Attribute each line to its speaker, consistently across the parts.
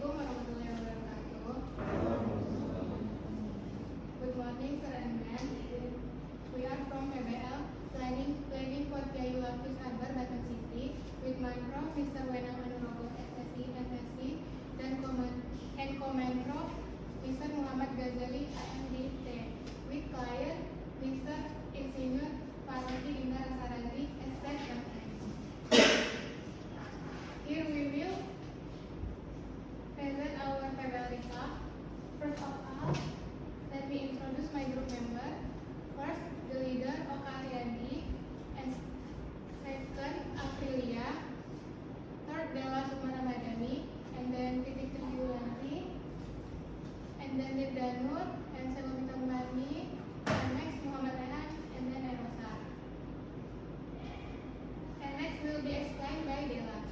Speaker 1: Assalamualaikum warahmatullahi wabarakatuh. Good morning, sir and ma'am. We are from PBL, planning for PIU Lapis Akbar Batam City, with my prof, Mr. Wenang Anurogo, SSC, FSC, and comment prof, Mr. Muhammad Ghazali, AMDT, with client, Mr. Insinyur Parwati Indah Rasarandi, SPM. Here we will present our PBL result. First of all, let me introduce my group member. First, the leader, Oka Ariandi, and second, Aprilia. Third, Della Sumana Madani, and then Titik Tujulanti, and then Danur, and Salomita Mani, and next Muhammad Rehan, and then Erosa. And next will be explained by Della.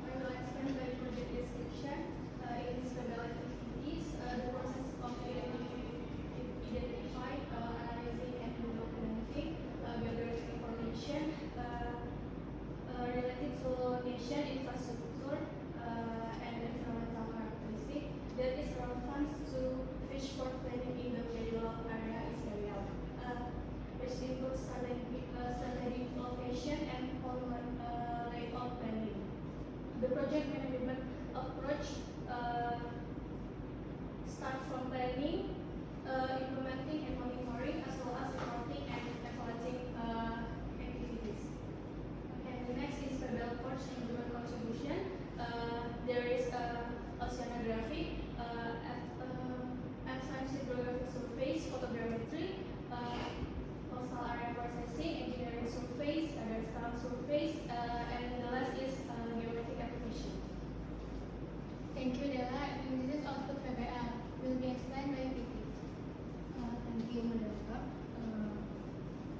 Speaker 2: I will explain by project description. It is PBL activities, the process of identifying, analyzing, and documenting biographic information related to nation infrastructure and environmental characteristics that is relevant to fish port planning in the Pedalo area Israel, which includes strategic location and layout planning. The project management approach start from planning, implementing and monitoring, as well as reporting and evaluating activities. And the next is PBL Ports and human contribution. There is oceanography, advanced hydrographic surveys, photogrammetry, coastal area processing, engineering surveys, understand surveys, and the last is geometric application.
Speaker 1: Thank you, Della. And this is also PBL. Will be explained by Titi.
Speaker 3: Thank you, Madam.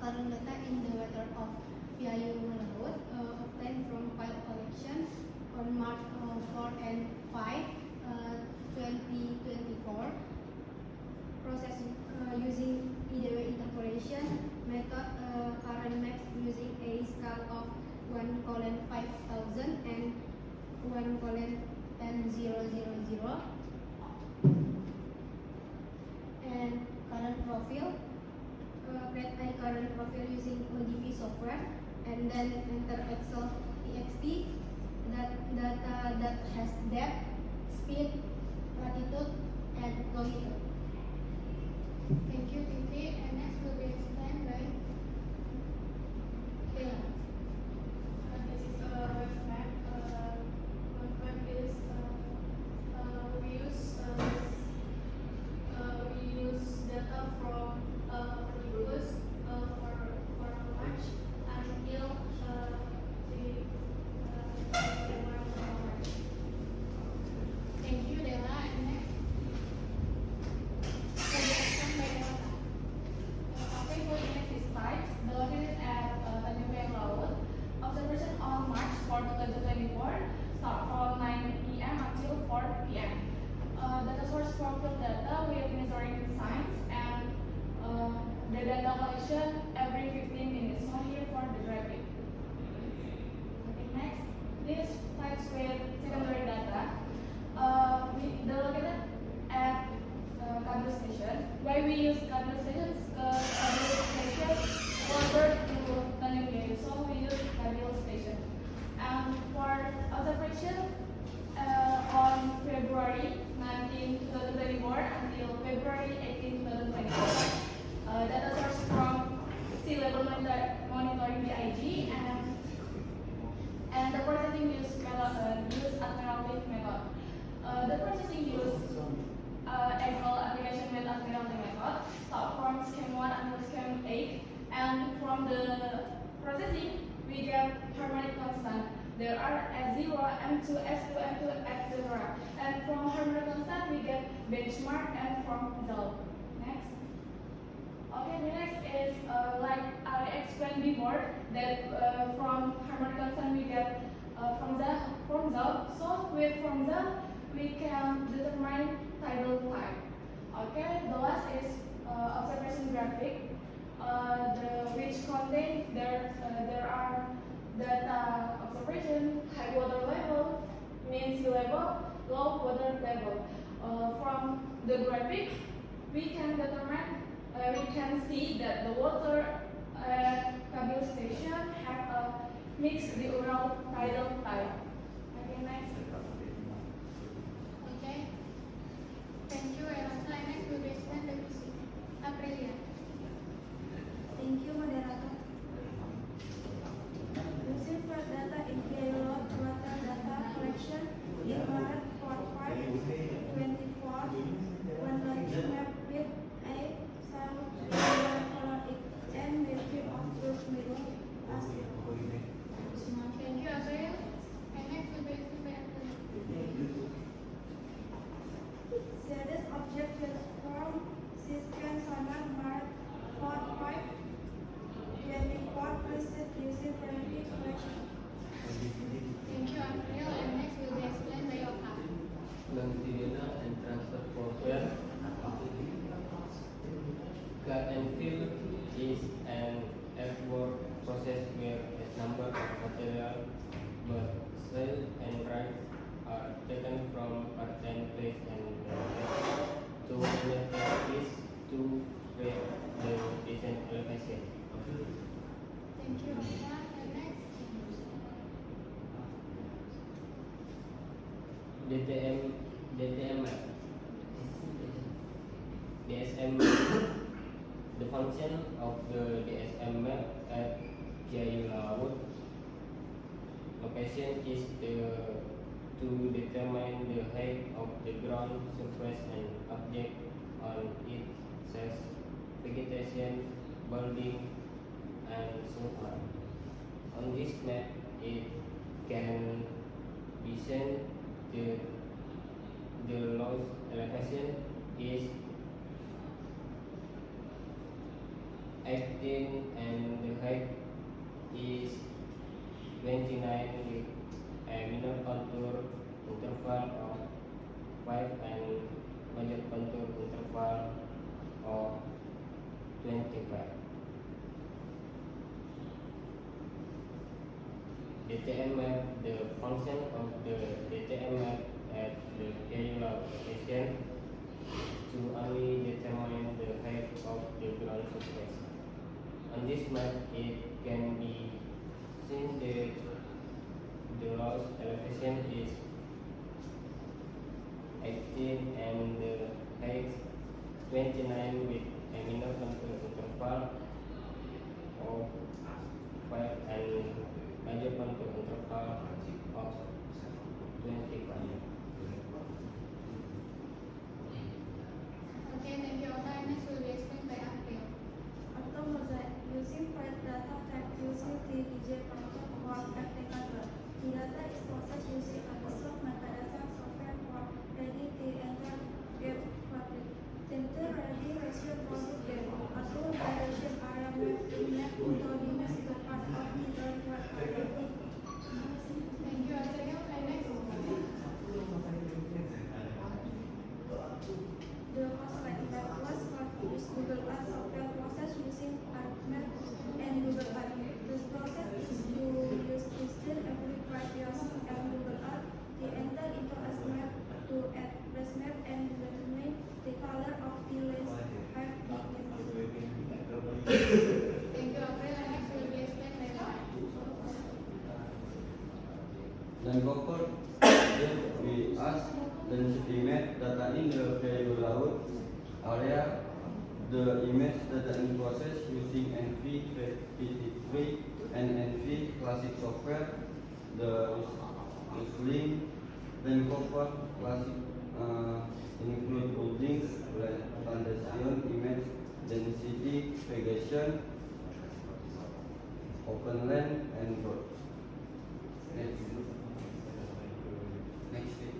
Speaker 3: Current data in the letter of PIU Melaut obtained from file collection on March 4 and 5, 2024. Processing using IDW interpolation method, current maps using a scale of 1:5000 and 1:10000. And current profile, create a current profile using ODP software, and then enter Excel TXT data that has depth, speed, latitude, and longitude.
Speaker 1: Thank you, Titi. And next will be explained by Della.
Speaker 2: This is a web map. Web map is we use data from August for March until March.
Speaker 1: Thank you, Della. And next will be explained by Della.
Speaker 4: Okay, for the next slides, the located at Tanjung Priok Laut. Observation on March 4, 2024 start from 9 p.m. until 4 p.m. Data source from field data with measuring signs and the data collection every 15 minutes. So here for the graphic. Okay, next, this slides with secondary data. They're located at Kabel station. Why we use Kabel stations? Kabel station closer to Tanjung Priok, so we use Kabel station. And for observation on February 19, 2024 until February 18, 2024. Data source from sea level monitoring BIG and the processing use Admiralty method. The processing use Excel application with Admiralty method start from scan 1 until scan 8, and from the processing we get harmonic constant. There are S0, M2, S2, M2, etc. And from harmonic constant we get benchmark and from result. Next. Okay, the next is like I explained before that from harmonic constant we get from result. So with from result we can determine tidal type. Okay, the last is observation graphic, which contain there are data observation, high water level, mean sea level, low the graphic, we can see that the water at Kabil station have a mixed diurnal tidal type. Okay, next.
Speaker 1: Okay. Thank you, Erasa. And next will be explained by Aprilia.
Speaker 3: Thank you, moderator. Using flood data in payload water data collection in Maret 2024, one logic map with a south and mapping of group middle as
Speaker 1: Thank you, April. And next will be explained by Aprilia.
Speaker 3: Series object will form system sonar Maret 45, 24 preset using primitive collection.
Speaker 1: Thank you, April. And next will be explained by Oka.
Speaker 5: Longitudinal and transfer software. Cut and fill is an earthwork process where a number of material, but soil and rice are taken from a certain place and to manufacture to create the decent elevation.
Speaker 1: Thank you, Oka. And next.
Speaker 5: DTM map. DSM map. The function of the DSM map at Jayu Laut location is to determine the height of the ground surface and object on it, such vegetation, building, and so on. On this map, it can be seen the lowest elevation is 18 and the height is 29 with a minor contour interval of 5 and major contour interval of 25. DTM map, the function of the DTM map at the area location to only determine the height of the ground surface. On this map, it can be seen that the lowest elevation is 18 and the height 29 with a minor contour interval of 5 and major contour interval of 25.
Speaker 1: Okay, thank you, Oka. And next will be explained by April.
Speaker 3: Mosaic using flight data type using TDJ function for applicable. The data is processed using Microsoft metadata software for ready to enter gap public. Enter ready ratio product gap. Auto direction area map map into the master part of the network area.
Speaker 1: Thank you, April. And next.
Speaker 3: The first slide that was for use Google Earth software process using ArcMap and Google Earth. This process is to use Crystal every 5 years and Google Earth. They enter into ArcMap to add place map and determine the color of the landscape.
Speaker 1: Thank you, April. And next will be explained by Mark.
Speaker 6: Dan cover we ask dan estimate data in the value laut area. The image data in process using NV33 and NV classic software. The link then cover classic include buildings, foundation, image, density, vegetation, open land, and roads. Next. Next slide.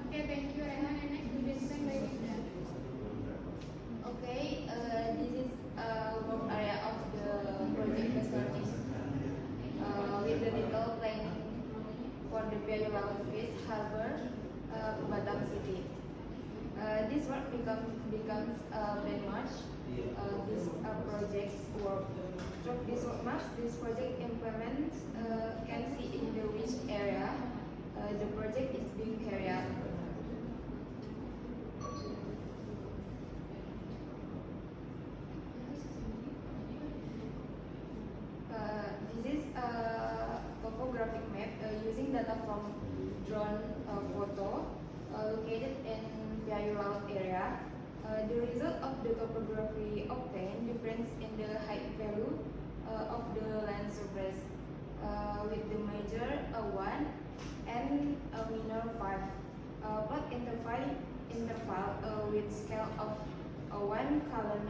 Speaker 1: Okay, thank you, Rehan. And next will be explained by Linda.
Speaker 7: Okay, this is work area of the project research with the detailed planning for the Biayulaut Fish Harbor, Batam City. This work becomes a benchmark. This project's work. Through this work marks, this project implements can see in the which area the project is being carried out. This is a topographic map using data from drone photo located in Piayu Laut area. The result of the topography obtained difference in the height value of the land surface with the major 1 and a minor 5. Plot interval with scale of 1 column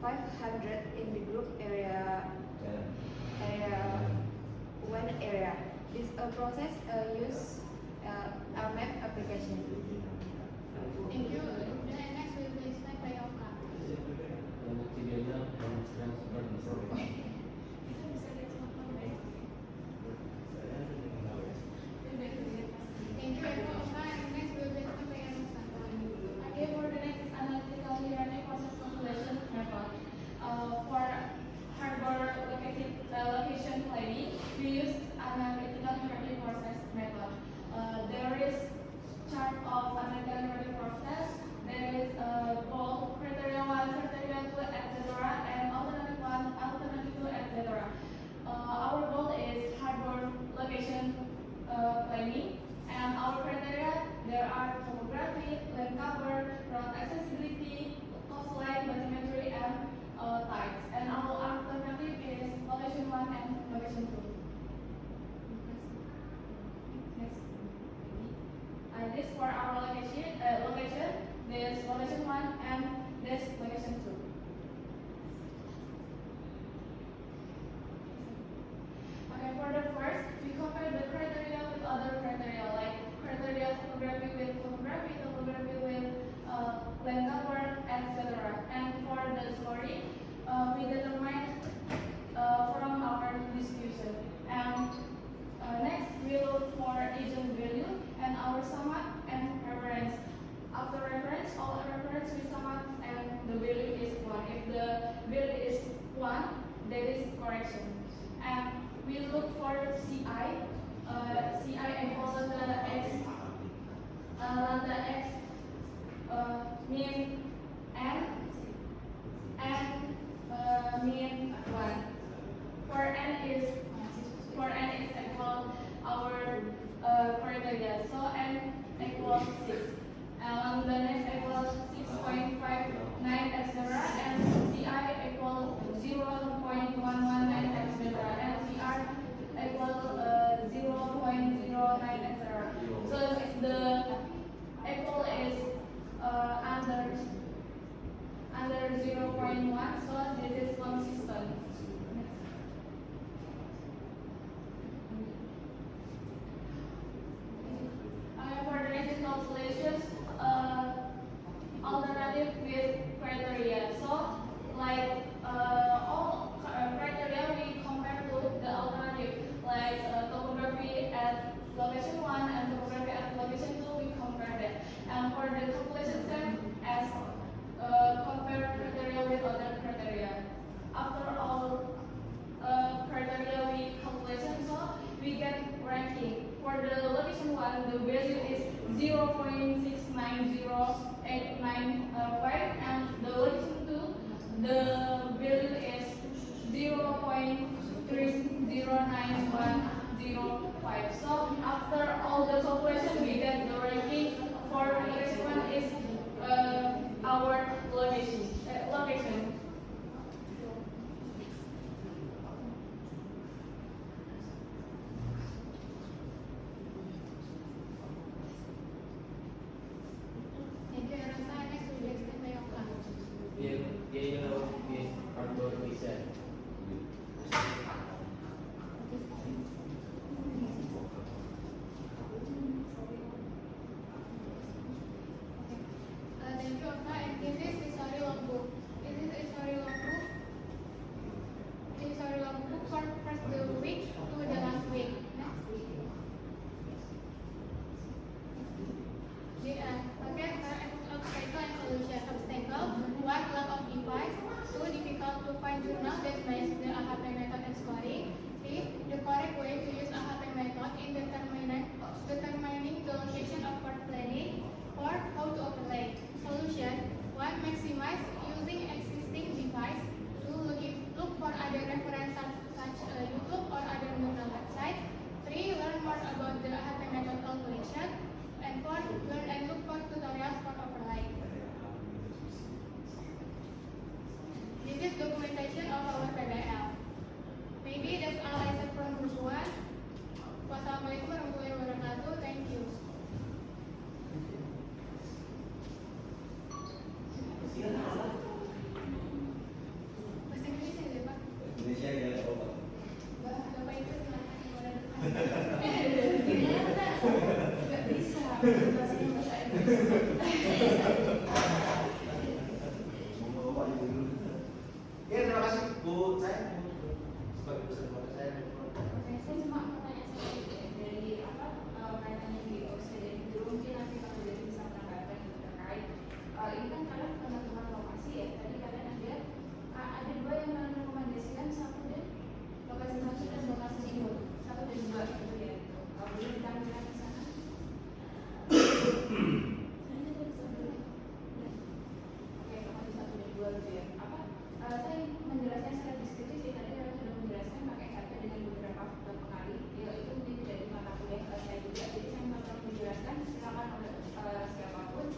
Speaker 7: 500 in the group area 1 area. This process use a map application.
Speaker 1: Thank you. The next will be explained by Oka.
Speaker 5: Material and transfer information.
Speaker 1: Thank you, Oka. And next will be explained by Ernest Antoine.
Speaker 4: Okay, for the next is analytical learning process calculation method. For harbor location planning, we use analytical learning process method. There is chart of analytical learning process. There is goal, criteria 1, criteria 2, etc., and alternative 1, alternative 2, etc. Our goal is harbor location planning, and our criteria there are topography, land cover, road accessibility, coastline, bathymetry, and tides. And our alternative is location 1 and location 2. Next. This for our location, this location 1 and this location 2. Okay, for the first, we compare the criteria with other criteria, like criteria topography with topography, topography with land cover, etc. And for the scoring, we determine from our distribution. And next, we look for agent value and our summat and reference. After reference, all reference we summat and the value is 1. If the value is 1, there is correction. And we look for CI. CI equals the X, mean N, and mean 1. For N is equal our criteria. So N equals 6. The next equals 6.59, etc. And CI equals 0.119, etc. And CR equals 0.09, etc. So the equal is under 0.1. So this is consistent. For the next calculation, alternative with criteria. So, like all criteria we compare to the alternative, like topography at location 1 and topography at location 2, we compare that. And for the calculation set, as compare criteria with other criteria. After all criteria we calculation, so we get ranking. For the location 1, the value is 0.690895, and the location 2, the value is 0.309105. So after all the calculation, we get the ranking. For location 1 is our location.
Speaker 1: Thank you, Ernest. Next will be explained by Oka.
Speaker 5: Yellow is harbor design.
Speaker 1: in determining the location of port planning or how to overlay. Solution: 1. Maximize using existing device. 2. Look for other references such as YouTube or other neutral website. 3. Learn more about the HTML calculation. And 4. Learn and look for tutorials for overlay. This is documentation of our PDL. Maybe that's all I said from group 1. Wassalamualaikum warahmatullahi wabarakatuh. Thank you. Bahasa Indonesia ya, Pak?
Speaker 6: Indonesia ya, oh, Pak.
Speaker 1: Bapak itu silakan mulai depan.
Speaker 2: Nggak bisa. Bahasanya bahasa Indonesia.
Speaker 6: Mau Pak Ibu dulu. Ya, terima kasih Bu. Saya sebagai pesan kepada saya.
Speaker 2: Oke, saya cuma mau tanya sedikit dari kaitannya di OCD itu mungkin nanti kalau jadi bisa menambahkan gitu terkait ini kan kalian penentuan lokasi ya, tadi kalian ada dua yang kalian rekomendasikan, satu dan lokasi satu dan lokasi dua, satu dan dua gitu ya. Kalau boleh ditampilkan di sana. Oke, lokasi satu dan dua gitu ya. Saya menjelaskan secara deskripsi sih, tadi kalian sudah menjelaskan pakai kata dengan beberapa pengalih, itu mungkin tidak di mata kuliah saya juga, jadi saya mau menjelaskan silakan oleh siapapun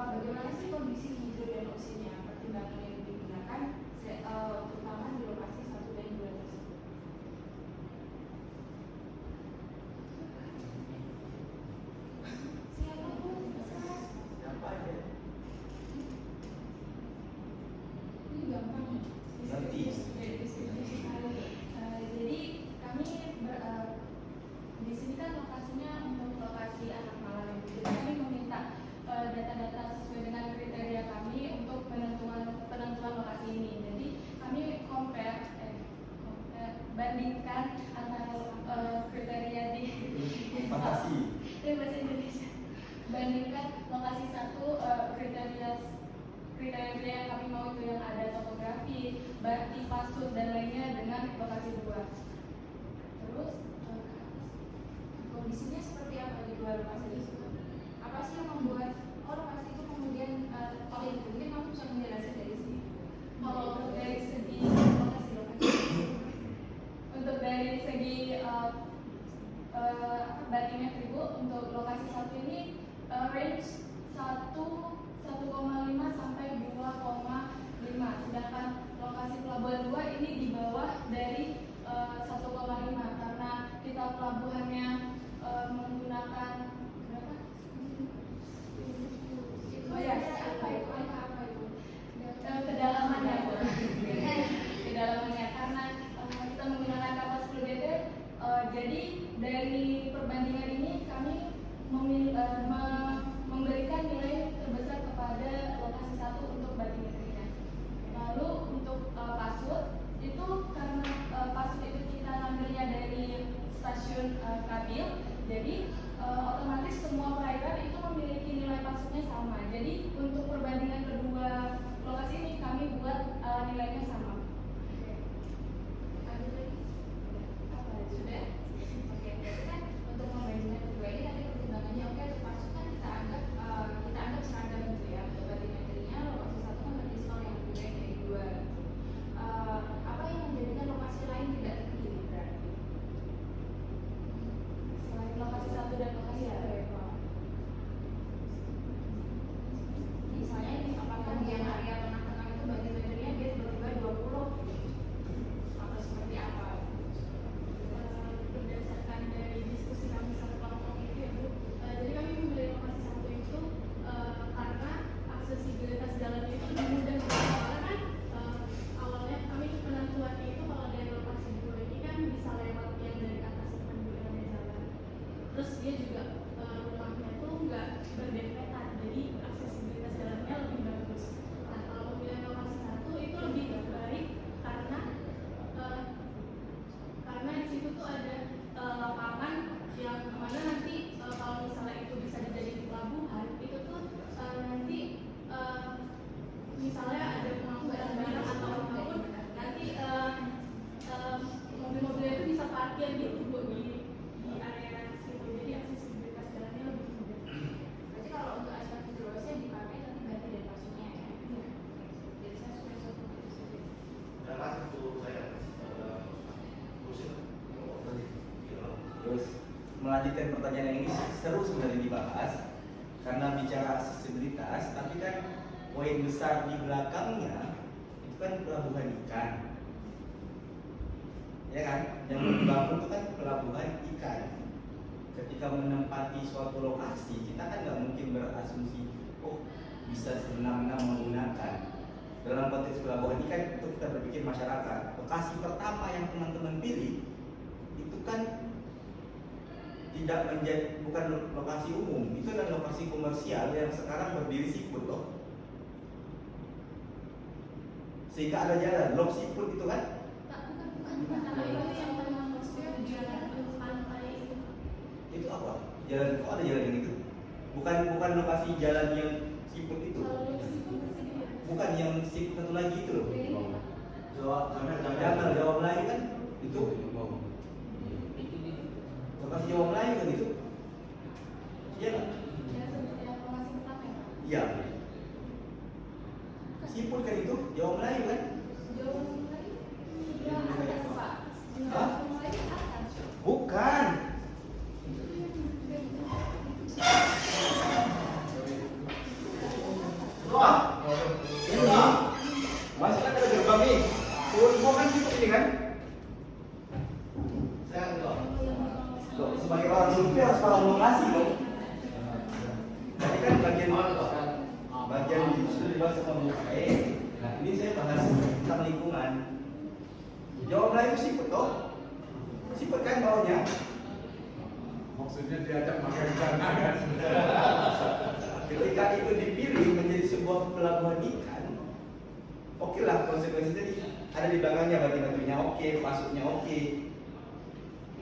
Speaker 2: bagaimana sih kondisi hidro dan oksigennya, pertimbangan yang digunakan terutama di lokasi 1 dan 2 tersebut. Siapapun bisa.
Speaker 6: Siapa aja?
Speaker 2: Ini gampang ya.
Speaker 6: Nanti.
Speaker 2: Jadi kami di sini kan lokasinya untuk lokasi anak malam. Jadi kami meminta data-data sesuai dengan kriteria kami untuk penentuan lokasi ini. Jadi kami bandingkan antara kriteria di
Speaker 6: Makasih.
Speaker 2: bahasa Indonesia. Bandingkan lokasi satu kriteria yang kami mau itu yang ada topografi, bati, pasut dan lainnya dengan lokasi 2. Terus kondisinya seperti apa di dua lokasi tersebut? Apa sih yang membuat lokasi itu kemudian itu mungkin kamu bisa menjelaskan dari sini. Kalau dari segi lokasi untuk dari segi batimetri Bu, untuk lokasi satu ini range 1,5 sampai 2,5, sedangkan lokasi pelabuhan 2 ini di bawah dari 1,5 karena kita pelabuhannya menggunakan berapa? Oh ya, apa itu? Kedalamannya Bu. Kedalamannya karena kita menggunakan kapal 10 meter, jadi dari perbandingan ini kami memberikan nilai terbesar kepada lokasi 1 untuk batimetrinya. Lalu untuk pasut itu karena pasut itu kita ambilnya dari stasiun Kabil, jadi otomatis semua perairan itu memiliki nilai pasutnya sama. Jadi untuk perbandingan kedua lokasi ini kami buat nilainya sama. Oke. Ada lagi? Apa? Sudah? Oke. Berarti kan untuk membandingkan kedua ini tadi pertimbangannya oke, untuk pasut kan kita anggap seragam gitu ya. Untuk batimetrinya lokasi 1 kan berarti skor yang lebih baik dari 2. Apa yang menjadikan lokasi lain tidak terpilih berarti? Selain lokasi 1 dan lokasi 2. Misalnya ini apakah di area tengah-tengah itu batimetrinya dia tiba-tiba 20 atau seperti apa?
Speaker 1: Berdasarkan dari diskusi kami sama kelompok itu ya Bu, jadi kami memilih lokasi 1 itu karena aksesibilitas jalannya itu lebih mudah. Soalnya kan awalnya kami penentuannya itu kalau dari lokasi 2 ini kan bisa lewat yang dari atas depan juga ada jalan. Terus dia juga rumahnya tuh nggak berdempetan, jadi aksesibilitas jalannya lebih bagus. Nah kalau pemilihan lokasi 1 itu lebih baik karena di situ tuh ada lapangan yang mana nanti kalau misalnya itu bisa dijadikan pelabuhan, itu tuh nanti misalnya ada pengangkutan barang atau apapun, nanti mobil-mobilnya itu bisa parkir gitu Bu di area
Speaker 6: melanjutkan pertanyaan yang ini seru sebenarnya dibahas karena bicara aksesibilitas, tapi kan poin besar di belakangnya itu kan pelabuhan ikan, ya kan? Yang dibangun itu kan pelabuhan ikan. Ketika menempati suatu lokasi, kita kan nggak mungkin berasumsi, oh bisa senang-senang menggunakan. Dalam konteks pelabuhan ikan itu kita berpikir masyarakat. Lokasi pertama yang teman-teman pilih itu kan tidak menjadi, bukan lokasi umum, itu adalah lokasi komersial yang sekarang berdiri siput loh. Sehingga ada jalan, lok siput itu kan? Itu apa? Jalan, kok ada jalan yang itu? Bukan lokasi jalan yang siput itu. Bukan yang siput satu lagi itu loh. Jangan Jawa Melayu kan? Itu lokasi Jawa Melayu kan itu? Iya kan? Iya. Siput kan itu Jawa Melayu kan? Hah? Bukan. Hah? Ini masih ada gerbang nih. Semua kan siput ini kan? Saya loh, sebagai orang supir harus paham lokasi loh. Tadi kan bagian itu sudah dibahas sama Nah ini saya bahas tentang lingkungan. Jawa Melayu siput toh? Siput kan bawahnya?
Speaker 8: Maksudnya diajak makan ikan kan?
Speaker 6: Ketika itu dipilih menjadi sebuah pelabuhan ikan, oke lah konsekuensinya ada di belakangnya, batu-batunya oke, masuknya oke.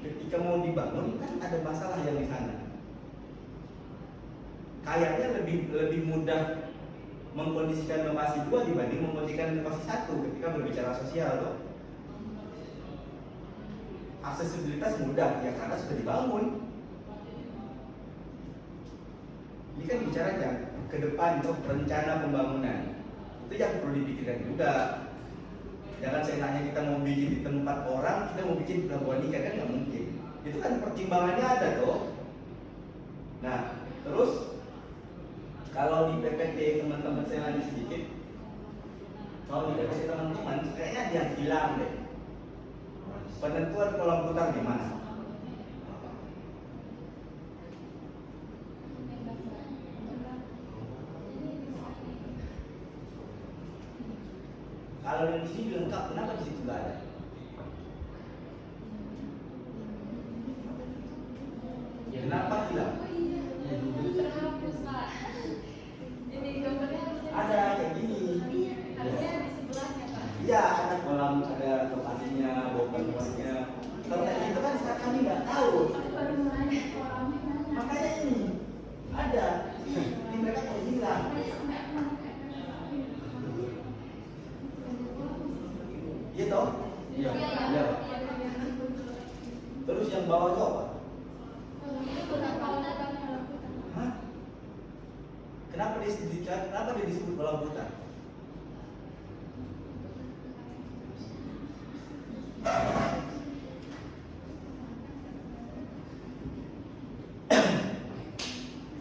Speaker 6: Ketika mau dibangun kan ada masalah yang di sana. Kayaknya lebih mudah mengkondisikan lokasi 2 dibanding mengkondisikan lokasi 1 ketika berbicara sosial loh. Aksesibilitas mudah ya karena sudah dibangun. Ini kan bicaranya ke depan untuk rencana pembangunan. Itu yang perlu dipikirkan juga. Jangan saya nanya kita mau bikin di tempat orang, kita mau bikin pelabuhan ikan kan nggak mungkin. Itu kan pertimbangannya ada tuh. Nah, terus kalau di PPT teman-teman saya lanjut sedikit. Kalau di PPT teman-teman kayaknya ada yang hilang deh. Penentuan kolam putar gimana? Kalau yang di sini lengkap, kenapa di situ nggak ada? Ya, kenapa hilang?
Speaker 2: Terhapus Pak. Ini gambarnya harusnya
Speaker 6: Ada kayak gini.
Speaker 2: harusnya di sebelahnya Pak.
Speaker 6: Iya, ada kolam, ada lokasinya, bawah-bawahnya. Kalau kayak gitu kan sekarang kami nggak tahu.
Speaker 2: Aku baru nanya kolamnya mana.
Speaker 6: Makanya ini ada. Ini mereka mau hilang. Iya toh? Iya. Iya. Terus yang bawah itu apa? Hah? Kenapa dia disebut kolam putar?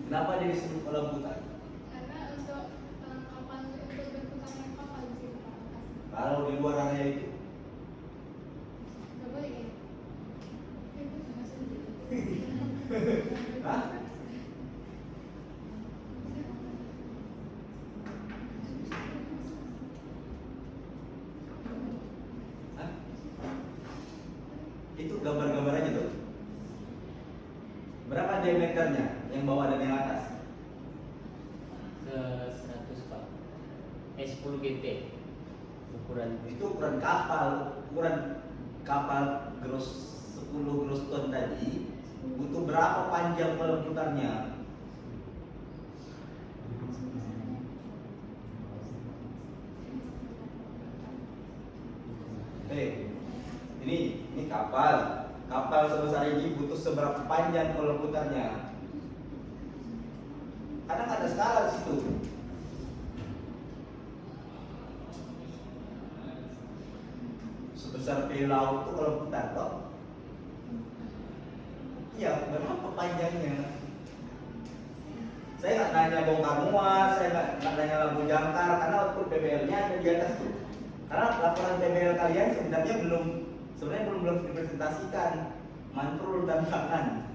Speaker 6: Kenapa dia disebut kolam putar?
Speaker 1: Karena untuk kapal untuk berputarnya kapal di situ Pak.
Speaker 6: Kalau di luar area itu?
Speaker 1: Nggak boleh ya? Itu maksudnya.
Speaker 6: Hah? Hah? Itu gambar-gambar aja tuh. Berapa diameternya yang bawah dan yang atas?
Speaker 5: Ke 100 Pak. 10 GT ukuran.
Speaker 6: Itu ukuran kapal gross 10 gross ton tadi butuh berapa panjang kolam putarnya? Ini kapal sebesar ini butuh seberapa panjang kolam putarnya? Kadang ada skala di situ. Sebesar peri laut itu kolam putar toh? Iya, berapa panjangnya? Saya nggak nanya bongkar muat, saya nggak nanya lampu jangkar, karena output PBL-nya ada di atas tuh. Karena laporan PBL kalian sebenarnya belum dipresentasikan, mantul dan tangan.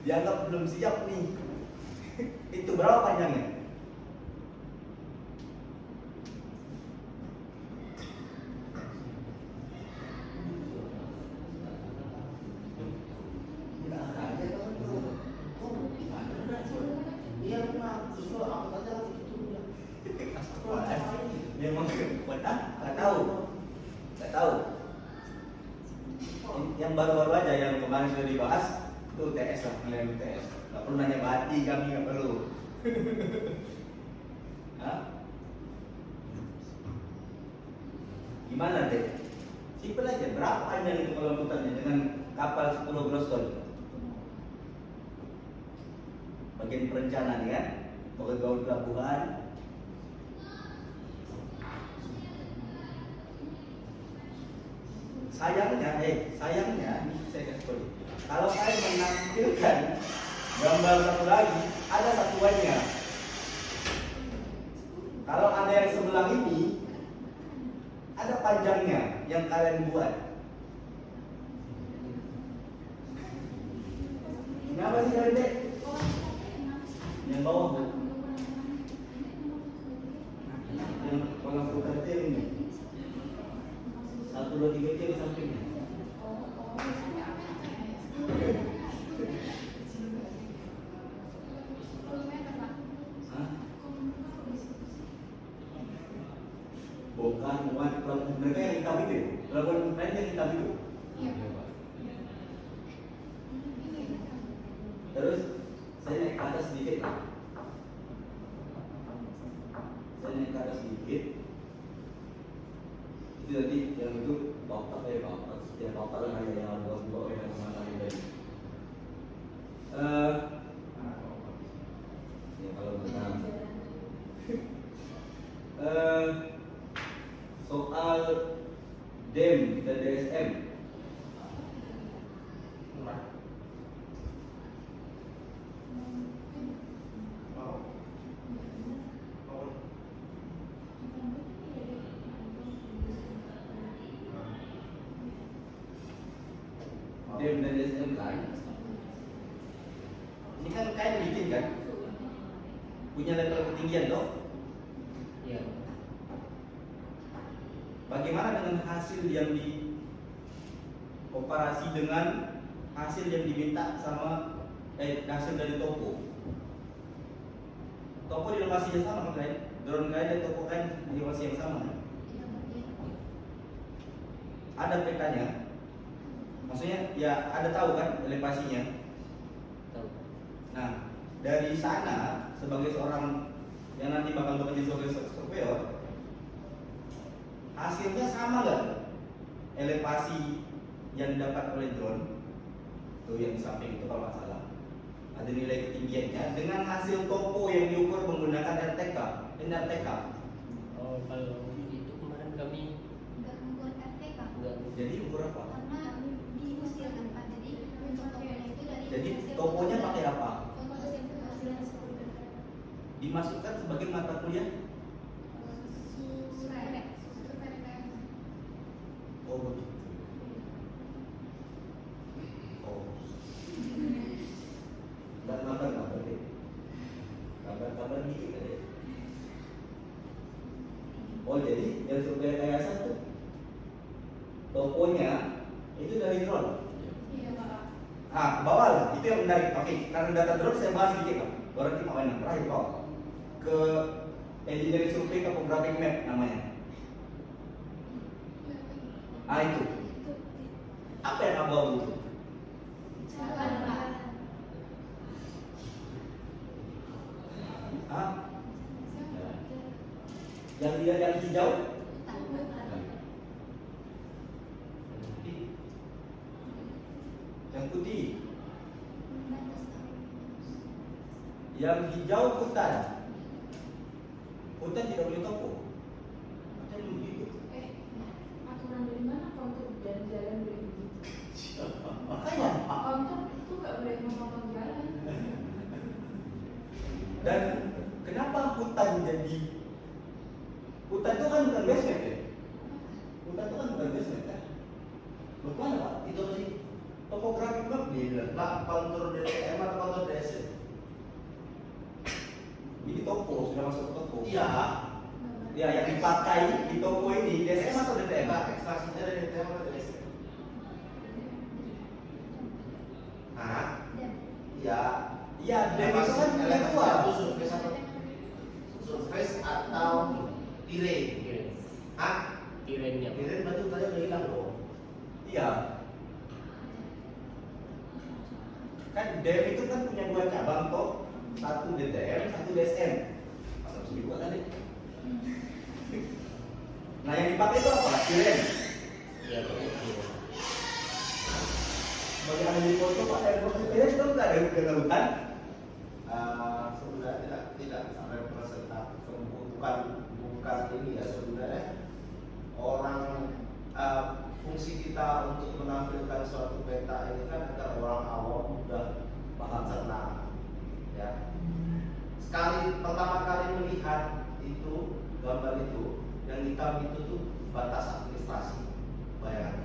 Speaker 6: Dianggap belum siap nih. Itu berapa panjangnya? Memang nggak tahu. Yang baru-baru aja yang kemarin sudah dibahas itu UTS lah, nilai UTS. Nggak perlu nanya bati, kami nggak perlu. Hah? Gimana deh? Simpel aja. Berapa panjang itu kalau putarnya dengan kapal 10 groston? Bagian perencanaan ya, baut pelabuhan. Sayangnya ini saya kasih tahu. Kalau saya menampilkan gambar satu lagi, ada satuannya. Kalau ada yang sebelah ini, ada panjangnya yang kalian buat. Kenapa sih kalian dek? Yang bawah bu? Yang pengasuhan itu yang ini. 1, 2, 3 itu di sampingnya. Hah? Bongkar muat mereka yang hitam itu, pelabuhan lain yang hitam itu.
Speaker 1: Iya.
Speaker 6: Terus saya naik ke atas sedikit lah. Itu tadi yang itu bapak lah yang bawa yang mana tadi. Ya kalau benar. Soal DEM dan DSM. DEM dan DSM kan, ini kan kalian bikin kan, punya level ketinggian toh.
Speaker 5: Iya.
Speaker 6: Bagaimana dengan hasil yang dioperasi dengan hasil yang diminta sama hasil dari toko? Toko di lokasi yang sama kan? Drone kalian dan toko kalian di lokasi yang sama kan? Ada petanya. Maksudnya ya ada tahu kan elevasinya.
Speaker 5: Tahu.
Speaker 6: Nah, dari sana sebagai seorang yang nanti bakal bekerja sebagai surveyor, hasilnya sama nggak elevasi yang didapat oleh drone tuh yang di samping itu kalau nggak salah ada nilai ketinggiannya dengan hasil topo yang diukur menggunakan NRTK.
Speaker 5: Oh, kalau itu kemarin kami
Speaker 3: Nggak membuat RTK.
Speaker 5: enggak.
Speaker 6: Jadi ukur apa?
Speaker 3: Karena diusilkan Pak. Jadi untuk toponya itu dari
Speaker 6: Jadi
Speaker 3: hasil
Speaker 6: toponya pakai apa?
Speaker 3: hasil
Speaker 6: Dimasukkan sebagai mata kuliah? Oh begitu. Oh. Dan makan apa deh? Kabar dikit aja. Oh jadi yang survei yayasan tuh toponya itu dari drone.
Speaker 1: Iya, Pak.
Speaker 6: Ah, ke bawah lah. Itu yang menarik. Oke, karena data drone saya bahas sedikit lah. Baru nanti mau enak terakhir bawah. Ke engineering survey topographic map namanya. Ah itu. Apa yang abu-abu itu?
Speaker 1: Jalan, Pak.
Speaker 6: Hah? Yang hijau? Yang putih. Yang hijau hutan. Hutan tidak boleh topo. Hutan begitu.
Speaker 4: Aturan dari mana kalau untuk jalan-jalan begitu?
Speaker 6: Dan kenapa hutan hutan itu kan bukan basement ya? Hutan itu kan bukan basement kan? Bagaimana Pak? Itu sih topografi map bilang Pak kontur DTM atau kontur DSM? Ini toko, sudah masuk ke toko. Iya. Ya, yang dipakai di toko ini DSM atau DTM? Ekstraksinya dari DTM atau DSM? Hah? Iya. Iya, DTM itu kan elektoral.
Speaker 9: Surface atau tirai?
Speaker 5: Tirai.
Speaker 9: Hah?
Speaker 5: Tirainya.
Speaker 9: Tirai berarti tadi udah hilang loh.
Speaker 6: Iya. Kan DTM itu kan punya dua cabang toh, satu DTM, satu DSM. Atau seminggu kan deh. Nah yang dipakai itu apa? Tirai.
Speaker 5: Iya, betul.
Speaker 6: Bagi yang di foto Pak, saya foto tirai itu nggak ada hutan.
Speaker 9: Sebenarnya tidak sampai presentatif, bukan ini ya sebenarnya orang fungsi kita untuk menampilkan suatu peta ini kan agar orang awam mudah paham cerna ya. Pertama kali melihat itu gambar itu yang hitam itu tuh batas administrasi, bayangan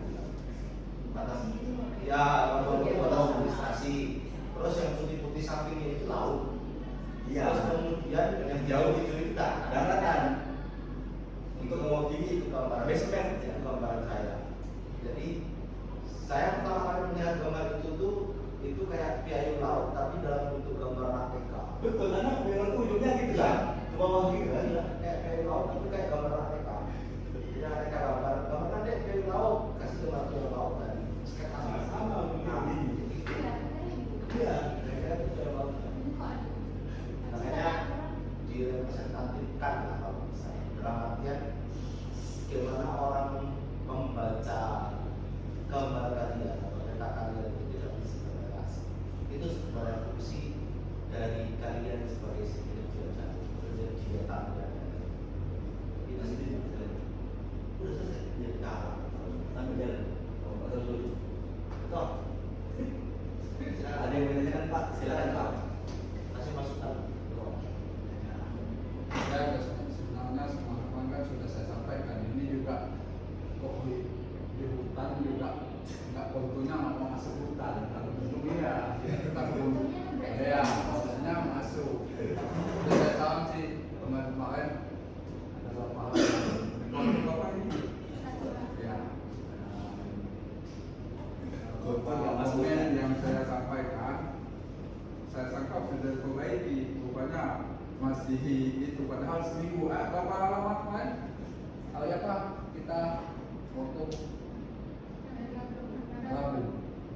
Speaker 9: batas ya gambar itu batas administrasi. Terus yang putih-putih sampingnya itu laut.
Speaker 6: Iya.
Speaker 9: Terus kemudian yang jauh itu daratan. Untuk mewakili itu gambaran basement, ya, gambaran saya. Jadi saya pertama kali melihat gambar itu tuh itu kayak piayun laut tapi dalam bentuk gambar APK.
Speaker 6: Betul, karena memang itu ujungnya gitu kan, ke bawah gitu kan.
Speaker 9: Iya, kayak piayun laut tapi kayak gambar APK. Jadi APK gambar kan dia piayun laut kasih gambar piayun laut dan
Speaker 6: Sama begini. Iya.
Speaker 9: kira-kira itu piayun laut. Makanya direpresentatifkan lah kalau saya dalam artian bagaimana orang membaca gambar kalian atau peta kalian itu tidak bisa berrelasi. Itu sebenarnya fungsi dari kalian sebagai sipil jasa menjadi datanya. Itu sih udah selesai jadi kalah sampai jalan. Oh, Pak dulu. Betul.
Speaker 6: Ada yang menanyakan Pak, silakan Pak.
Speaker 9: Kasih masukan.
Speaker 8: Ya, sebenarnya semalam kan sudah saya sampaikan ini juga kok di hutan juga nggak kontunya mau masuk hutan. Kalau untungnya kita belum ya maksudnya masuk. Sudah saya tahu sih kemarin ada bapak bapak ini ya. Dokumen yang saya sampaikan saya sangka sudah diperbaiki, rupanya masih itu padahal seminggu berapa alamat kan? Kalau ya Pak kita foto Rabu.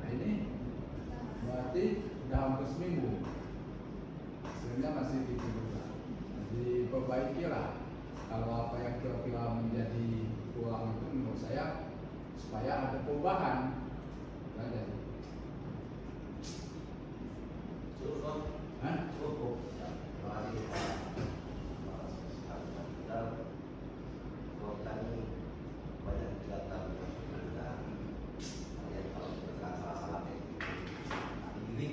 Speaker 8: Nah ini berarti sudah hampir seminggu. Sebenarnya masih gitu juga. Jadi perbaikilah kalau apa yang kira-kira menjadi kurang itu menurut saya supaya ada perubahan. Ada.
Speaker 9: Cukup.
Speaker 8: Hah?
Speaker 9: Cukup. Terima kasih. Kalau tadi banyak kelihatan kalau kita salah-salah diri.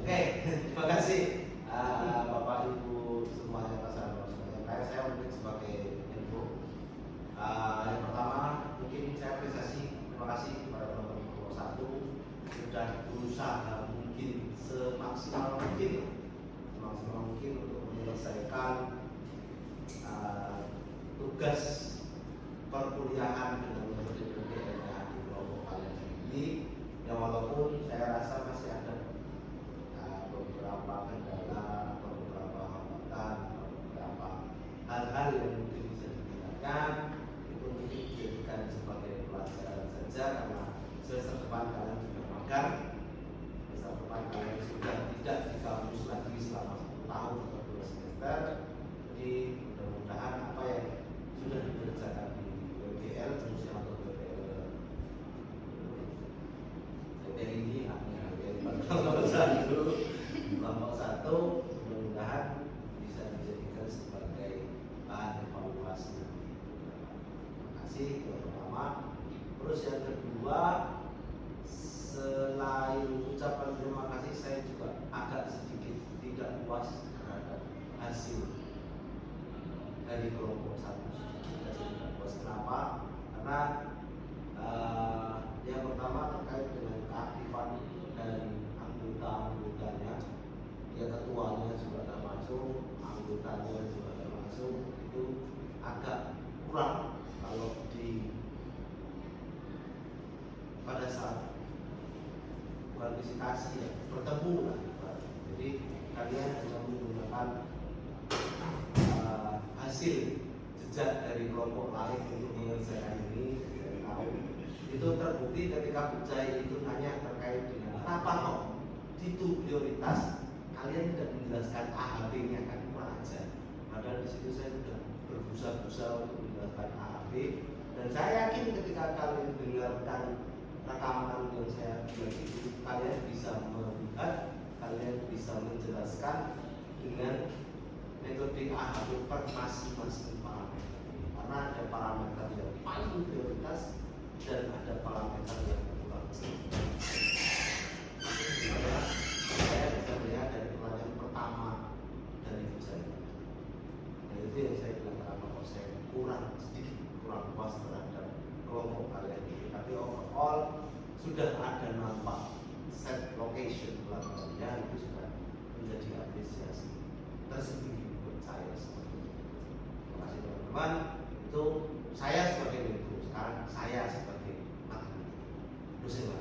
Speaker 9: Oke, terima kasih Bapak Ibu semuanya saya mungkin sebagai info. Yang pertama mungkin saya apresiasi, terima kasih kepada teman-teman Komisi 1 sudah berusaha mungkin semaksimal mungkin untuk menyelesaikan tugas perkuliahan dengan metode PDN di kelompok kalian ini. Ya walaupun saya rasa masih ada beberapa kendala atau beberapa hambatan atau beberapa hal-hal yang mungkin bisa ditingkatkan, itu mungkin dijadikan sebagai pelajaran saja karena semester depan kalian sudah magang, semester depan kalian sudah tidak di kampus lagi selama 1 tahun atau 2 semester. Jadi mudah-mudahan apa yang sudah dikerjakan di WPL khususnya untuk WPL ini kelompok 1 mudah-mudahan bisa dijadikan sebagai bahan evaluasi. Terima kasih yang pertama. Terus yang kedua, selain ucapan terima kasih, saya juga agak sedikit tidak puas terhadap hasil dari kelompok 1. Kita tidak puas. Kenapa? Karena yang pertama terkait dengan keaktifan dari anggota-anggotanya, ya ketuanya juga termasuk, anggotanya juga termasuk, itu agak kurang kalau pada saat kualifikasi ya bertemu lah. Jadi kalian hanya menggunakan hasil jejak dari kelompok lain untuk menyelesaikan ini. Itu terbukti ketika Bujai itu nanya terkait dengan kenapa kok itu prioritas, kalian tidak menjelaskan AHB-nya, kan kurang ajar. Padahal di situ saya sudah berbusa-busa untuk menjelaskan AHB, dan saya yakin ketika kalian dengarkan rekaman yang saya buat itu, kalian bisa melihat, kalian bisa menjelaskan dengan metode AHB per masing-masing parameter. Karena ada parameter yang paling prioritas dan ada parameter yang kurang. Saya bisa melihat dari pertanyaan pertama dari saya. Dan itu yang saya bilang kenapa kok saya sedikit kurang puas terhadap kelompok kalian ini. Tapi overall sudah ada nampak set location belakangnya, itu sudah menjadi apresiasi tersendiri buat saya seperti itu. Terima kasih teman-teman. Itu saya sebagai mentor, sekarang saya sebagai dosen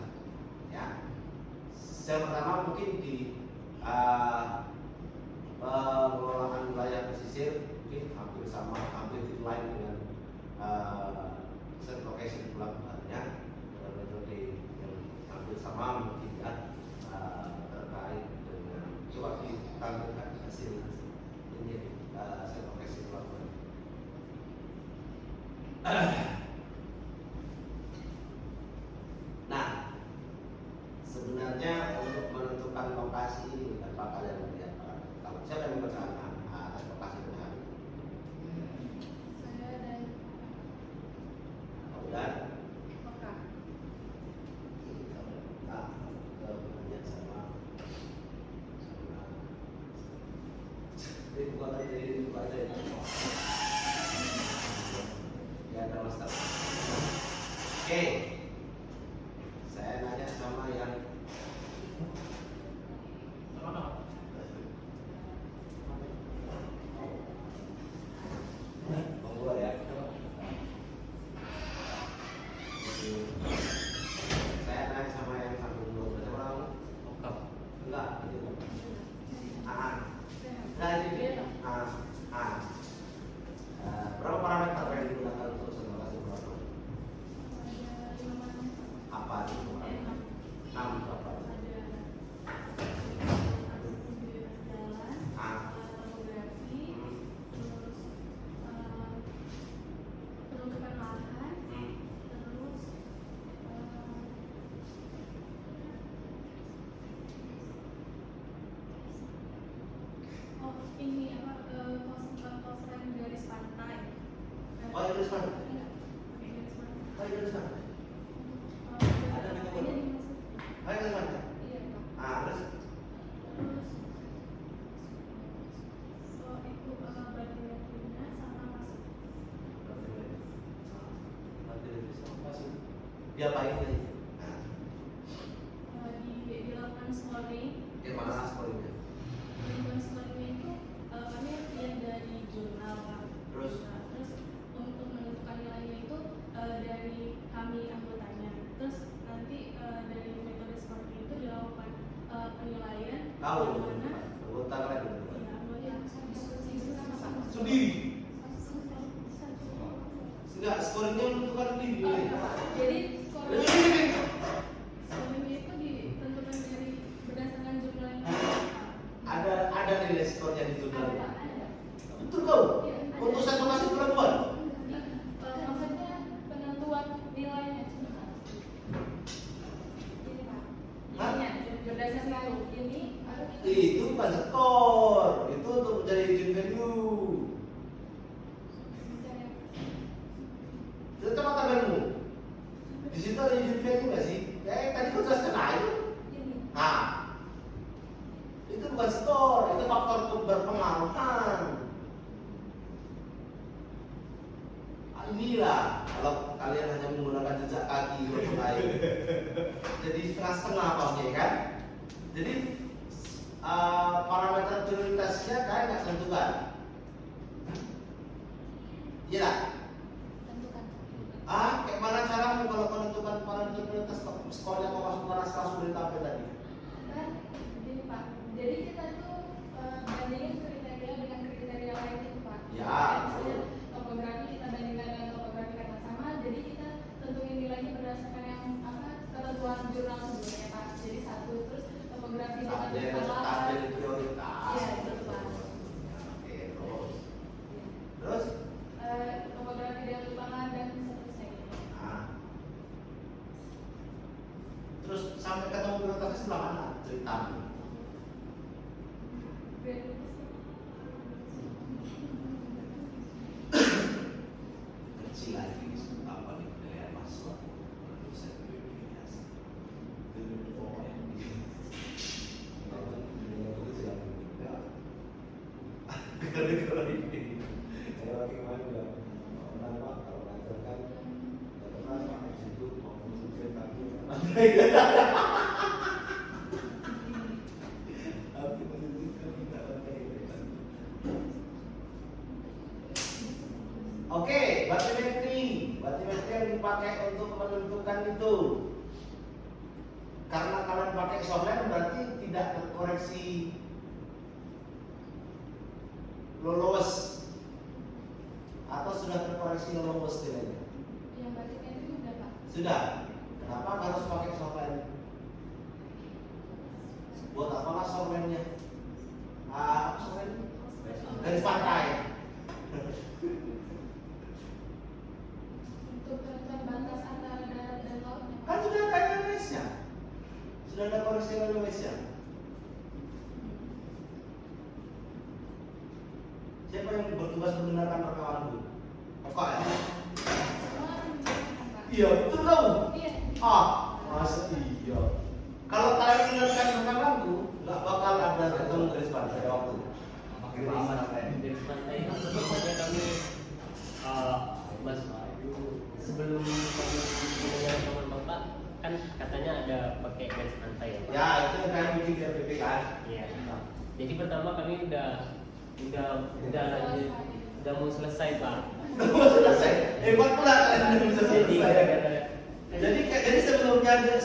Speaker 9: ya. Yang pertama mungkin di pengelolaan wilayah pesisir mungkin hampir sama, hampir lain dengan set location belakangnya, metode yang hampir sama mungkin ya, terkait dengan coba ditampilkan hasil ini set location belakang. Nah, sebenarnya untuk menentukan lokasi ini tanpa kalian melihat kalau siapa yang membacakan lokasi benar?
Speaker 2: Saya dan
Speaker 9: Dan
Speaker 7: Oka.
Speaker 9: kemudian sama ini bukan aja ini bukan aja ya ada master. Oke, saya nanya sama yang monggo ya. Saya nanya sama yang satu dulu, bersama kamu? Enggak, itu. Nah ini berapa parameter yang digunakan untuk simulasi berapa?
Speaker 2: ada 5 parameter.
Speaker 9: Apa itu? 6 berapa?
Speaker 2: Aksesibilitas jalan, topografi, terus penutupan lahan, terus ini apa kosan garis pantai.
Speaker 9: Oh, itu garis pantai?
Speaker 2: Iya, pakai garis pantai.
Speaker 9: Oh, itu garis pantai? Ada di
Speaker 2: Ini
Speaker 9: Bogor?
Speaker 2: dimasuk.
Speaker 9: Oh, itu garis pantai?
Speaker 2: Iya.
Speaker 9: Terus?
Speaker 2: Terus itu batimetrinya sama masuk.
Speaker 9: Diapain tadi?
Speaker 2: Dilakukan scoring.
Speaker 9: Gimana skornya?
Speaker 2: Dilakukan scoringnya itu kami lihat dari jurnal Pak.
Speaker 9: Terus?
Speaker 2: Nah, terus untuk menentukan nilainya itu dari kami anggotanya. Terus nanti dari metode scoring itu dilakukan penilaian
Speaker 9: Tahu?
Speaker 2: yang mana
Speaker 9: Anggota kalian?
Speaker 2: ya, anggota diskusi sama
Speaker 9: Sendiri? Enggak, skornya menentukan diri.
Speaker 2: Jadi scoringnya itu ditentukan dari berdasarkan jumlah yang
Speaker 9: Ada nilai skor yang ditentukan.
Speaker 2: ada.
Speaker 9: Betul kau?
Speaker 2: Iya, ada.
Speaker 9: Untuk satu masuk perempuan?
Speaker 2: Maksudnya penentuan nilainya ini Pak.
Speaker 9: Hah?
Speaker 2: Berdasarkan ini
Speaker 9: Itu bukan skor, itu untuk mencari agent value. Itu tempat tabelmu. Di situ ada agent value nggak sih? Tadi kau jelaskan aja.
Speaker 2: ini
Speaker 9: Nah, itu bukan bukan skor, itu faktor keberpengaruhan. Inilah kalau kalian hanya menggunakan jejak kaki untuk air, jadi setengah-setengah pahnya kan. Jadi parameter prioritasnya kalian nggak tentukan. Iya.
Speaker 1: Tentukan.
Speaker 9: Kayak mana caramu kalau menentukan parameter prioritas skornya kau masuk kelas sudah ditampil tadi?
Speaker 4: Kan gini Pak, jadi kita tuh bandingin kriteria dengan kriteria lain itu Pak.
Speaker 9: Ya,
Speaker 4: Kayak misalnya
Speaker 9: betul.
Speaker 4: topografi kita bandingkan dengan topografi kata sama, jadi kita tentuin nilainya berdasarkan yang ketentuan jurnal sebelumnya Pak. Jadi satu, terus topografi dengan
Speaker 9: Tabel prioritas.
Speaker 4: Iya, betul Pak.
Speaker 9: Oke, terus
Speaker 4: Topografi dengan lupangan dan seterusnya gitu.
Speaker 9: Nah. Terus sampai ketemu prioritasnya sebelah mana? Ceritamu. Kecil lagi apa nih penilaian mahasiswa dosen prioritas. Itu pokoknya. Kalau ini, saya lagi kemarin udah nama kalau ngajar kan pernah sampai situ mau menyusun kaki. Tapi menyusun tidak pakai. Oke, batimetri yang dipakai untuk menentukan itu. Karena kalian pakai software berarti tidak terkoreksi lolos atau sudah terkoreksi lolos nilainya?
Speaker 4: Yang budgetnya itu udah Pak.
Speaker 9: Sudah. Kenapa harus pakai software? Buat apalah softwarenya? Software garis pantai.
Speaker 4: Untuk penentuan batas antara darat dan lautnya.
Speaker 9: Kan sudah ada LMS-nya. Sudah ada koreksi LMS-nya. Siapa yang bertugas menggunakan rekaman bu? Kok ya?
Speaker 4: Semua menggunakan Pak.
Speaker 9: Iya, betul dong.
Speaker 4: Iya.
Speaker 9: Masa iya. Kalau kalian menggunakan rekaman bu, nggak bakal ada ketemu garis pantai ada waktu. Makin lama namanya.
Speaker 5: Garis pantai itu sebenarnya kami Mas sebelum kami mendengar teman Bapak kan katanya ada pakai garis pantai ya Pak?
Speaker 9: Ya, itu yang kalian bikin di RPP kan?
Speaker 5: Iya. Jadi pertama kami udah lanjut, udah mau selesai Pak.
Speaker 9: Selesai. Hebat pula kalian bisa
Speaker 5: Jadi
Speaker 9: selesai.
Speaker 5: gara-gara
Speaker 9: Jadi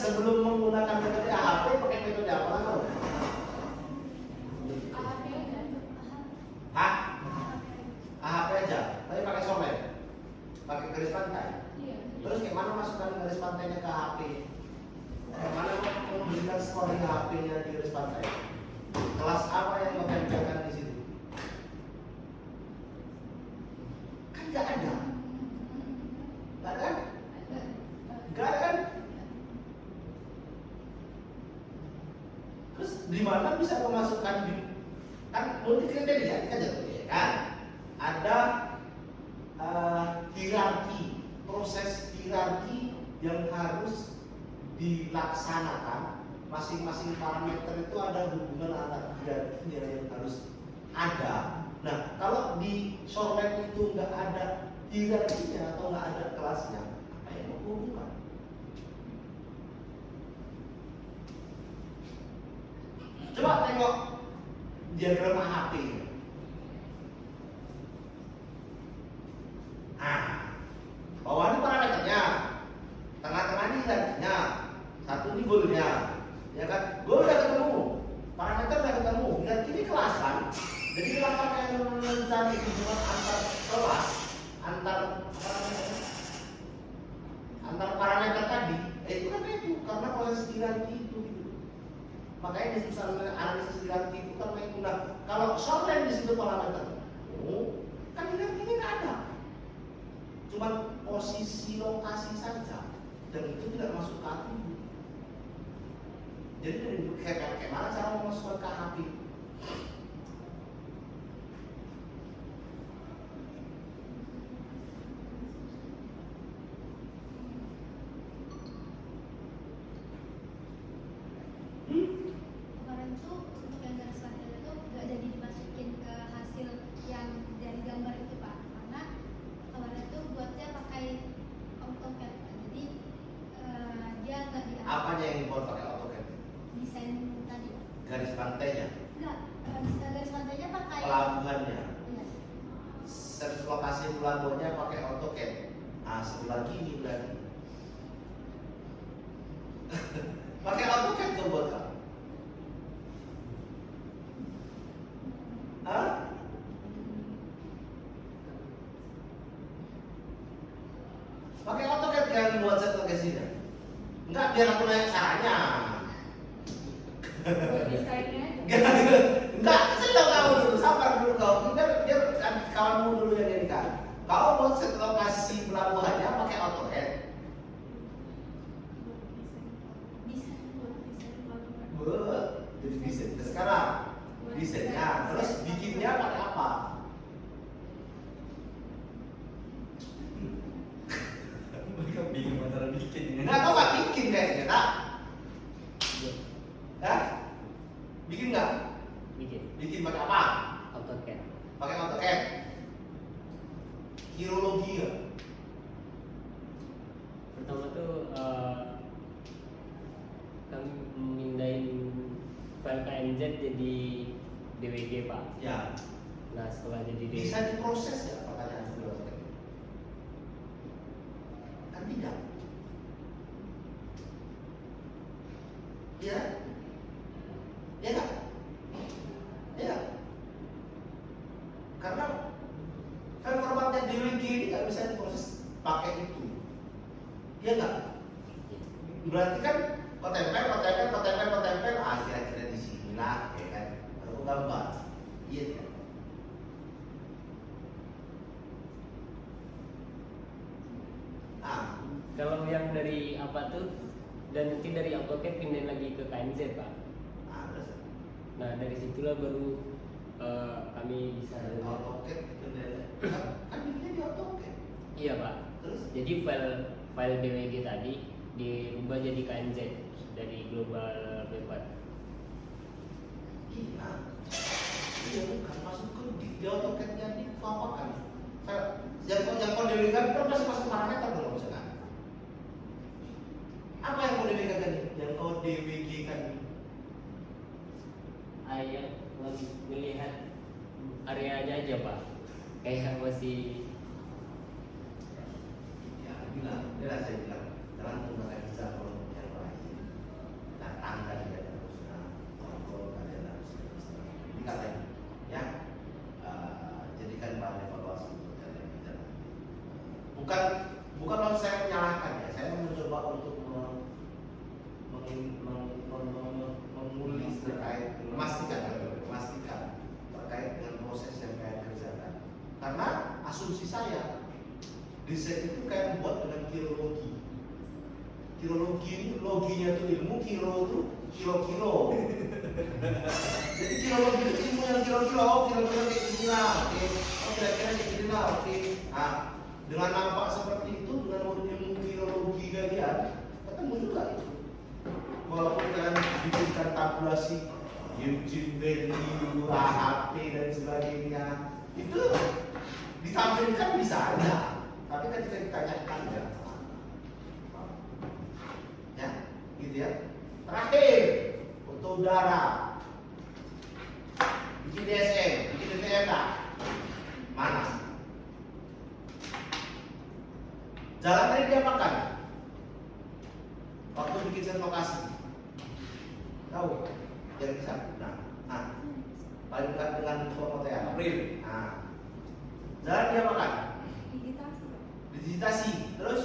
Speaker 9: sebelum menggunakan metode AHP pakai metode apa?
Speaker 4: AHP aja.
Speaker 9: Hah? AHP aja, tapi pakai software, pakai garis pantai.
Speaker 4: Iya.
Speaker 9: Terus gimana masukkan garis pantainya ke AHP? Bagaimana memberikan scoring AHP-nya di garis pantai? Kelas apa yang kau tempelkan di situ? Kan nggak ada. Nggak ada kan? Nggak ada kan? Terus di mana bisa memasukkan di kan multi kriteria kita jatuh kan? Ada hierarki, proses hierarki yang harus dilaksanakan. Masing-masing parameter itu ada hubungan antara hierarkinya yang harus ada. Nah, kalau di Shoreline itu nggak ada hierarkinya atau nggak ada kelasnya, apa yang mau hubungan? Coba tengok diagram AHP. Bawah ini parameternya, tengah-tengah ini hierarkinya, satu ini goalnya, ya kan? Goal udah ketemu, parameter udah ketemu, hierarki ini kelas kan? Jadi kita pakai mencari hubungan antar kelas, antar parameter tadi, itu kan itu karena proses hierarki itu. Makanya di misalnya analisis hierarki itu kan itu. Nah, kalau Shoreline di situ parameter, kan hierarkinya nggak ada, cuma posisi lokasi saja, dan itu tidak masuk ke atribut. Jadi kayak mana cara memasukkan ke HP?
Speaker 1: Kemarin tuh untuk yang garis pantai
Speaker 9: garis pantainya,
Speaker 3: Enggak, garis pantainya pakai.
Speaker 9: pelabuhannya.
Speaker 3: Iya.
Speaker 9: Search lokasi pelabuhannya pakai AutoCAD. Nah, sebelah kiri berarti. Pakai AutoCAD tuh buat kamu. Hah? Pakai AutoCAD kan buat set lokasinya? Enggak, biar aku nanya caranya.
Speaker 2: Buat desainnya aja.
Speaker 9: Enggak, saya tahu kamu dulu, sabar dulu kau. Biar kawanmu dulu yang ini kan. Kau mau set lokasi pelabuhannya pakai AutoCAD. Jadi desain. Nah, sekarang desainnya, terus bikinnya pakai apa?
Speaker 6: Mereka bingung antara bikin ini.
Speaker 9: Enggak tahu nggak bikin kayaknya, tak? Hah? Bikin nggak?
Speaker 5: Bikin
Speaker 9: Bikin pakai apa?
Speaker 5: AutoCAD.
Speaker 9: Pakai AutoCAD. Kirologi ya?
Speaker 5: Pertama tuh kami mindahin file KNZ jadi DWG Pak.
Speaker 9: Ya.
Speaker 5: Nah setelah jadi DWG
Speaker 9: Bisa diproses ya pertanyaan di AutoCAD? Kan tidak. Ya? Ya nggak? Ya. Karena file formatnya DWG ini nggak bisa diproses pakai itu. Ya nggak? Berarti kan kau tempel, kira-kira di sini lah, ya kan? Aku gambar. Iya kan? Ah,
Speaker 5: kalau yang dari apa tuh dan nanti dari AutoCAD pindahin lagi ke KNZ Pak.
Speaker 9: terus
Speaker 5: Nah dari situlah baru kami bisa
Speaker 9: AutoCAD kan bikinnya di AutoCAD.
Speaker 5: Iya Pak.
Speaker 9: Terus
Speaker 5: Jadi file DWG tadi diubah jadi KNZ dari global B4.
Speaker 9: iya. Iya bukan masuk ke di AutoCAD-nya di apa kan? Yang kau dewikan kan masih masuk parameter belum misalkan? Apa yang kau DWG kan? Yang kau DWG kan?
Speaker 5: Ayah lagi melihat areanya aja Pak. Kayak masih
Speaker 9: Ya bilang, saya bilang jangan menggunakan hijab kalau yang lain. Nah tangga tidak harus, kalau kalian harus. Ini katanya, ya jadikan bahan evaluasi untuk kalian bicara. Bukan maksud saya menyalahkan ya, saya mencoba untuk mengulis terkait memastikan terkait dengan proses yang kalian kerjakan. Karena asumsi saya desain itu kayak buat dengan kirologi. Kirologi ini loginya itu ilmu, kiro itu kilo-kilo. Jadi kirologi itu ilmu yang kilo-kilo, kira-kira kayak gini lah, oke. Oh kira-kira kayak gini lah, oke. Nah, dengan nampak seperti itu, dengan ilmu kirologi kalian, ketemu juga itu. Walaupun kalian bikinkan tabulasi Eugene value, AHP dan sebagainya, itu ditampilkan bisa aja. Tapi ketika ditanyakan enggak. Ya, gitu ya. Terakhir, foto udara. Bikin DSM, bikin DTM mana? Jalan tadi diapakan? Waktu bikin set lokasi. Tahu? Yang bisa? Nah. Paling dekat dengan pemotean April. Nah. Jalan diapakan? Digitasi. Terus?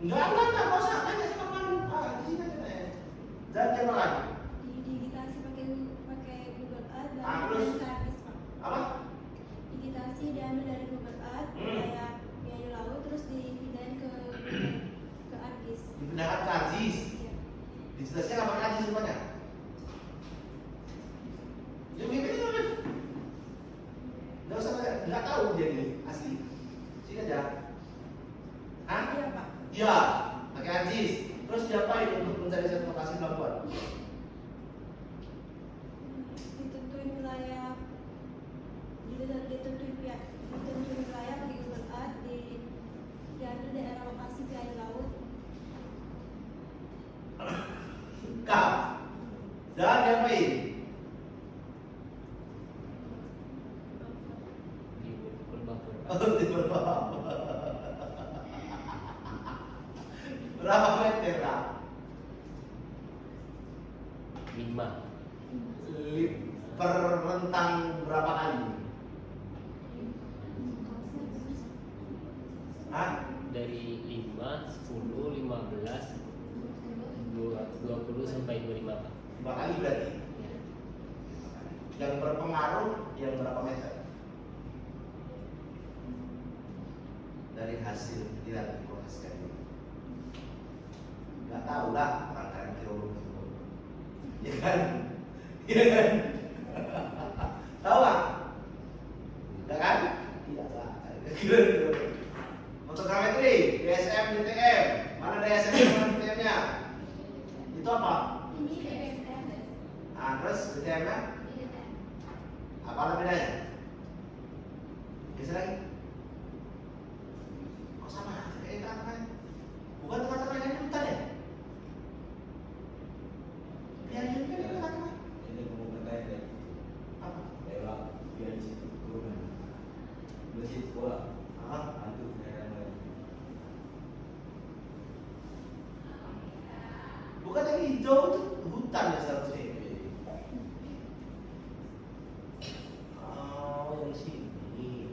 Speaker 9: Enggak usah tanya sama kamu. Di sini aja. Jalan diapakan?
Speaker 3: Digitasi pakai Google Earth dan
Speaker 9: Terus?
Speaker 3: ke ArcGIS Pak.
Speaker 9: Apa?
Speaker 3: Digitasi diambil dari Google Earth kayak biaya laut terus dipindahin ke ArcGIS.
Speaker 9: Dipindahkan ke ArcGIS.
Speaker 3: Iya.
Speaker 9: Digitasinya apa ArcGIS semuanya? Ya begini kan. Nggak usah, nggak tahu dia ini asli. Sini aja. Hah?
Speaker 3: Iya Pak.
Speaker 9: Iya, pakai ArcGIS. Terus diapain untuk mencari set lokasi pelabuhan?
Speaker 3: Ditentuin wilayah ditentuin wilayah pakai Google Earth diambil daerah lokasi biaya laut.
Speaker 9: Dan diapain?
Speaker 5: Di multiple buffer.
Speaker 9: Berapa meter lah?
Speaker 5: 5
Speaker 9: Per rentang berapa kali? Hah?
Speaker 5: dari 5, 10, 15, 20 sampai 25 Pak.
Speaker 9: 5 kali berarti.
Speaker 5: Ya.
Speaker 9: Yang berpengaruh yang berapa meter? Dari hasil lihat di proses ini. Nggak tahu lah rangkaian teori itu. Ya kan? Ya kan? Tahu nggak? Nggak kan? Tidak lah. Untuk grametri, DSM, DTM. Mana DSM mana DTM-nya? Itu apa? Nah, terus DTM-nya? Apa bedanya? Geser lagi. Kok sama? Tengah-tengah. Bukan tengah-tengah yang hutan ya? Biar ini kan tengah-tengah.
Speaker 6: Ini ngomong berkait ya.
Speaker 9: Apa?
Speaker 6: Lewat biar di situ turunan. Masjid sekolah.
Speaker 9: Ah,
Speaker 6: Antum daerah lain.
Speaker 9: bukan yang hijau itu hutan ya seharusnya. Oh, yang sini.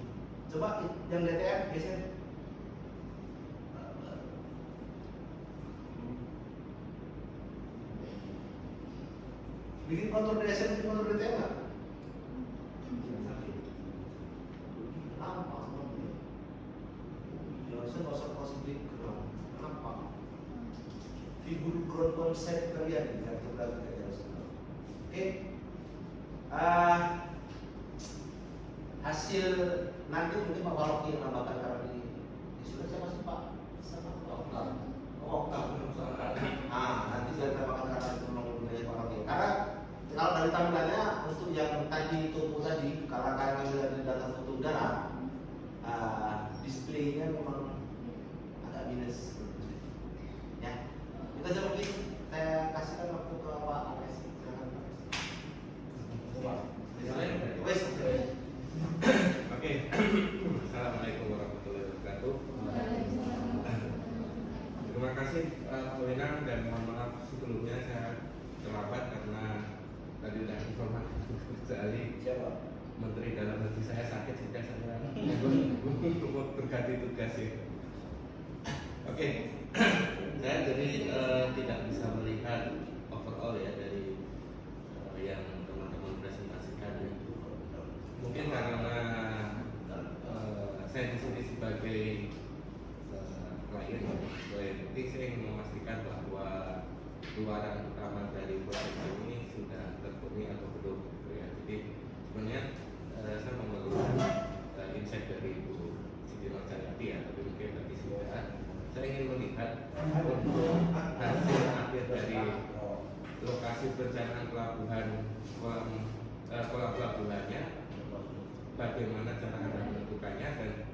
Speaker 9: Coba yang DTM geser. Bikin kontur DSM, bikin kontur DTM nggak? Kenapa? Ya, saya nggak usah kasih background. Kenapa? Figur ground konsep kalian di kartografi kalian harus tahu. Oke. Hasil nanti mungkin Pak Waloki yang nambahkan karena ini sudah saya masih Pak sama Pak Oktav. Nanti saya tambahkan karena itu mengenai Pak Waloki. Karena kalau dari tampilannya untuk yang tadi topo tadi, karena dari data foto udara, displaynya memang agak minus. Ya, kita coba mungkin saya kasihkan waktu ke Pak Alex. Silakan Pak Alex. Wes.
Speaker 10: Oke. Assalamualaikum warahmatullahi wabarakatuh. Terima kasih Pak Wenang dan mohon maaf sebelumnya saya terlambat karena tadi sudah informasi sekali Menteri Dalam Negeri saya sakit sehingga saya untuk berganti tugas ya. Oke, saya jadi tidak bisa melihat overall ya dari yang teman-teman presentasikan itu. Mungkin karena saya di sini sebagai klien, jadi saya ingin memastikan bahwa luaran utama dari proyek ini sudah terpenuhi atau belum. Gitu ya. Jadi sebenarnya saya memerlukan insight dari Ibu Siti Nurjayati ya, tapi mungkin bagi saya ingin melihat untuk hasil akhir dari lokasi perencanaan pelabuhan kolam pelabuhannya, bagaimana cara Anda menentukannya dan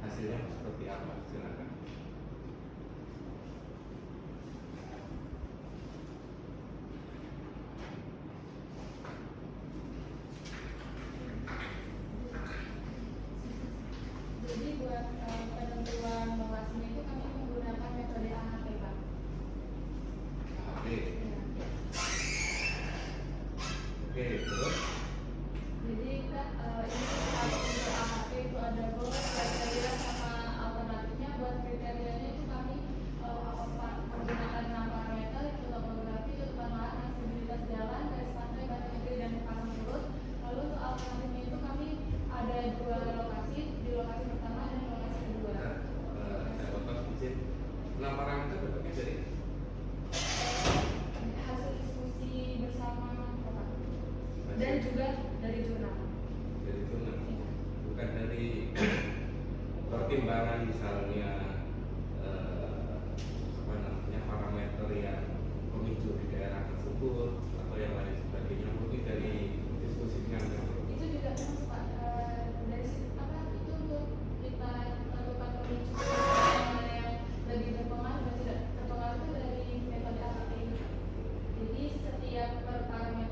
Speaker 10: hasilnya seperti apa. Silakan.
Speaker 4: Jadi buat penentuan lokasinya itu kami menggunakan metode AHP Pak.
Speaker 10: Oke. Oke, terus?
Speaker 4: Jadi kita ini kalau untuk AHP itu ada goal, kriteria sama alternatifnya. Buat kriterianya itu kami menggunakan 6 parameter, yaitu topografi, tutupan lahan, aksesibilitas jalan, garis pantai, batu negeri, dan pasang surut. Lalu untuk alternatifnya itu kami ada 2 lokasi, di lokasi pertama dan lokasi kedua.
Speaker 10: Saya potong sedikit. 6 parameter berbagai dari
Speaker 4: Hasil diskusi bersama Bapak dan juga dari jurnal.
Speaker 10: jurnal, bukan dari pertimbangan misalnya apa namanya parameter yang memicu di daerah tersebut atau yang lain sebagainya, mungkin dari diskusi dengan
Speaker 4: Itu juga termasuk Pak, dari situ apa itu untuk kita menentukan pemicu mana yang lebih berpengaruh dan tidak berpengaruh itu dari metode AHP ini. Jadi setiap per parameter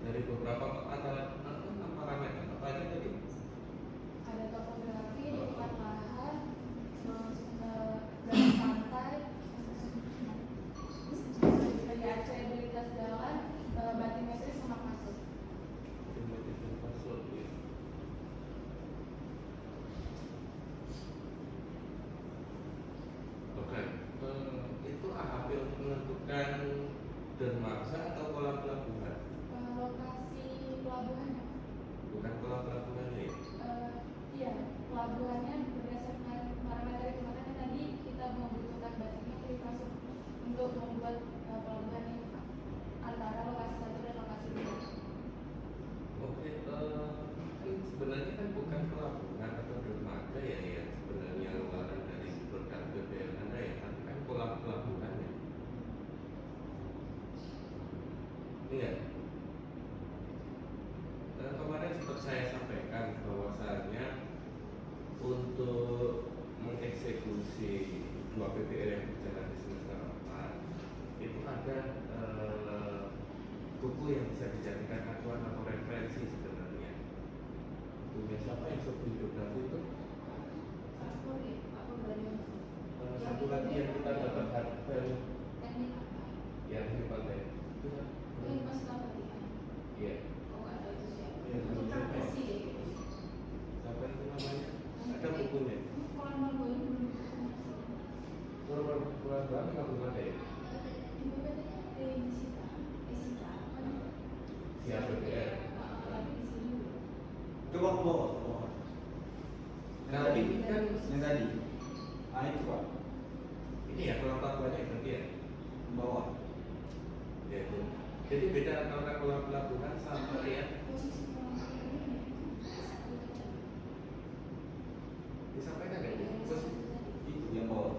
Speaker 10: dari beberapa parameter apa aja tadi?
Speaker 4: Ada topografi, lingkungan lahan, terus garis pantai, dari aksesibilitas jalan, batimetri sama masuk.
Speaker 10: Oke, itu AHP untuk menentukan dermaga atau kolam pelabuhan?
Speaker 4: Lokasi pelabuhannya,
Speaker 10: Bukan kolam pelabuhannya ya?
Speaker 4: iya pelabuhannya berdasarkan parameter itu, makanya tadi kita membutuhkan batimetri masuk untuk membuat pelabuhan ini antara lokasi satu dan lokasi dua.
Speaker 10: Oke, kan sebenarnya kan bukan pelabuhan atau dermaga ya yang sebenarnya luaran dari produk BBM Anda ya, tapi kan kolam pelabuhan ya. Iya. Kemarin sempat saya sampaikan bahwasanya untuk mengeksekusi 2 PPR yang berjalan di semester 4 itu ada buku yang bisa dijadikan acuan atau referensi sebenarnya. Bukunya siapa yang sebelum biografi itu? Satu lagi yang kita dapat hardware yang di pantai.
Speaker 4: Ini pas apa tadi?
Speaker 10: Iya.
Speaker 4: Oh ada itu siapa?
Speaker 10: Iya,
Speaker 4: Itu
Speaker 10: siapa?
Speaker 4: profesi ya.
Speaker 10: Siapa itu namanya? Ada bukunya.
Speaker 4: Kalau mau ini
Speaker 10: Pulau berapa kamu ada ya? Siapa ya?
Speaker 6: Coba ke bawah, ke bawah.
Speaker 10: Nah, ini kan
Speaker 6: Yang tadi. Ah itu Pak,
Speaker 10: ini ya kolam pelabuhannya berarti ya?
Speaker 6: ke bawah.
Speaker 10: Ya, itu. Jadi beda antara kolam pelabuhan sama ya. Disampaikan nggak ya? Terus
Speaker 6: Itu yang bawah.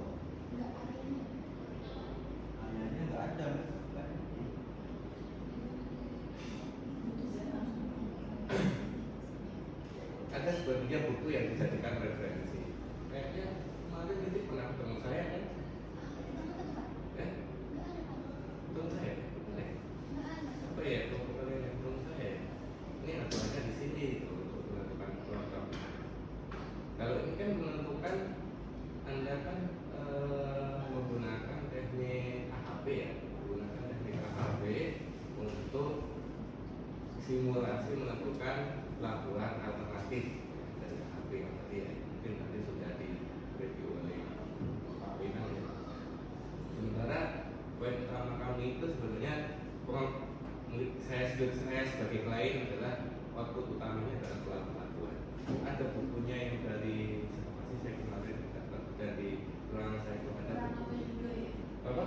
Speaker 6: Areanya nggak ada.
Speaker 10: ada sebenarnya buku yang dijadikan referensi. Kayaknya kemarin ini pernah ketemu saya kan? Ya? Ketemu saya? Bukan ya? Apa ya? Bukan yang ketemu saya. Ini aturannya di sini untuk menentukan kolam pelabuhan. Kalau ini kan menentukan Anda kan menggunakan teknik AHP ya, menggunakan teknik AHP untuk simulasi menentukan pelabuhan alternatif dari AHP yang tadi ya, mungkin nanti sudah di review oleh Pak Winal ya. Sementara poin utama kami itu sebenarnya saya sebagai klien adalah output utamanya adalah pelabuhan. Ada bukunya yang dari siapa sih saya kemarin dapat dari ruangan saya itu ada apa?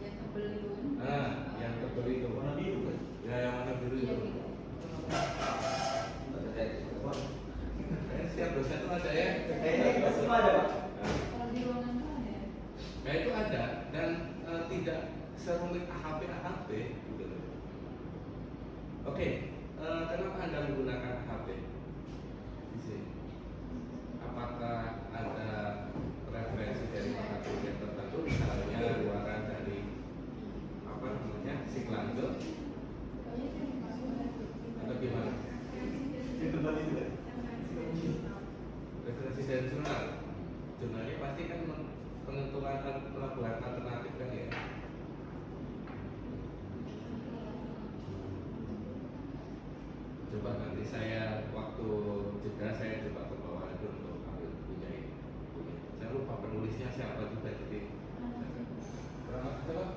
Speaker 7: Yang tebel itu.
Speaker 10: Nah, yang tebel itu
Speaker 6: Warna biru kan?
Speaker 10: ya, yang warna biru itu. Setiap dosen itu ada ya.
Speaker 6: Kayaknya kita semua ada Pak.
Speaker 4: kalau di ruangan itu ada ya?
Speaker 10: Nah itu ada dan tidak serumit AHP gitu loh. Oke, kenapa Anda menggunakan AHP di sini? Apakah ada referensi dari mata kuliah tertentu, misalnya luaran dari apa namanya Siklanjo atau gimana?
Speaker 6: Itu tadi itu kan?
Speaker 10: Referensi dari jurnal, jurnalnya pasti kan penentuan pelabuhan alternatif kan ya. Coba nanti saya waktu jeda saya coba ke bawah itu untuk ambil bukunya ini. Saya lupa penulisnya siapa juga jadi. Coba.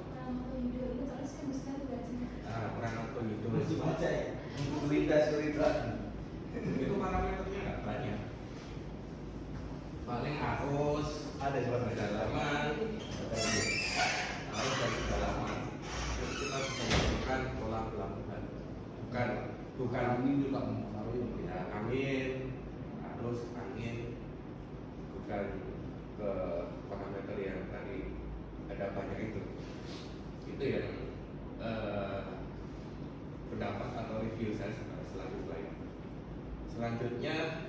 Speaker 10: Pranoto Yudo.
Speaker 6: Masih baca ya? Cerita.
Speaker 10: Itu parameternya nggak banyak. Paling arus,
Speaker 6: Ada coba
Speaker 10: kedalaman, arus dan kedalaman. Terus kita bisa menggunakan kolam pelabuhan. Bukan
Speaker 8: Angin juga mempengaruhi.
Speaker 10: ya, angin, arus, angin, bukan ke parameter yang tadi ada banyak itu. Itu yang pendapat atau review saya selaku klien. Selanjutnya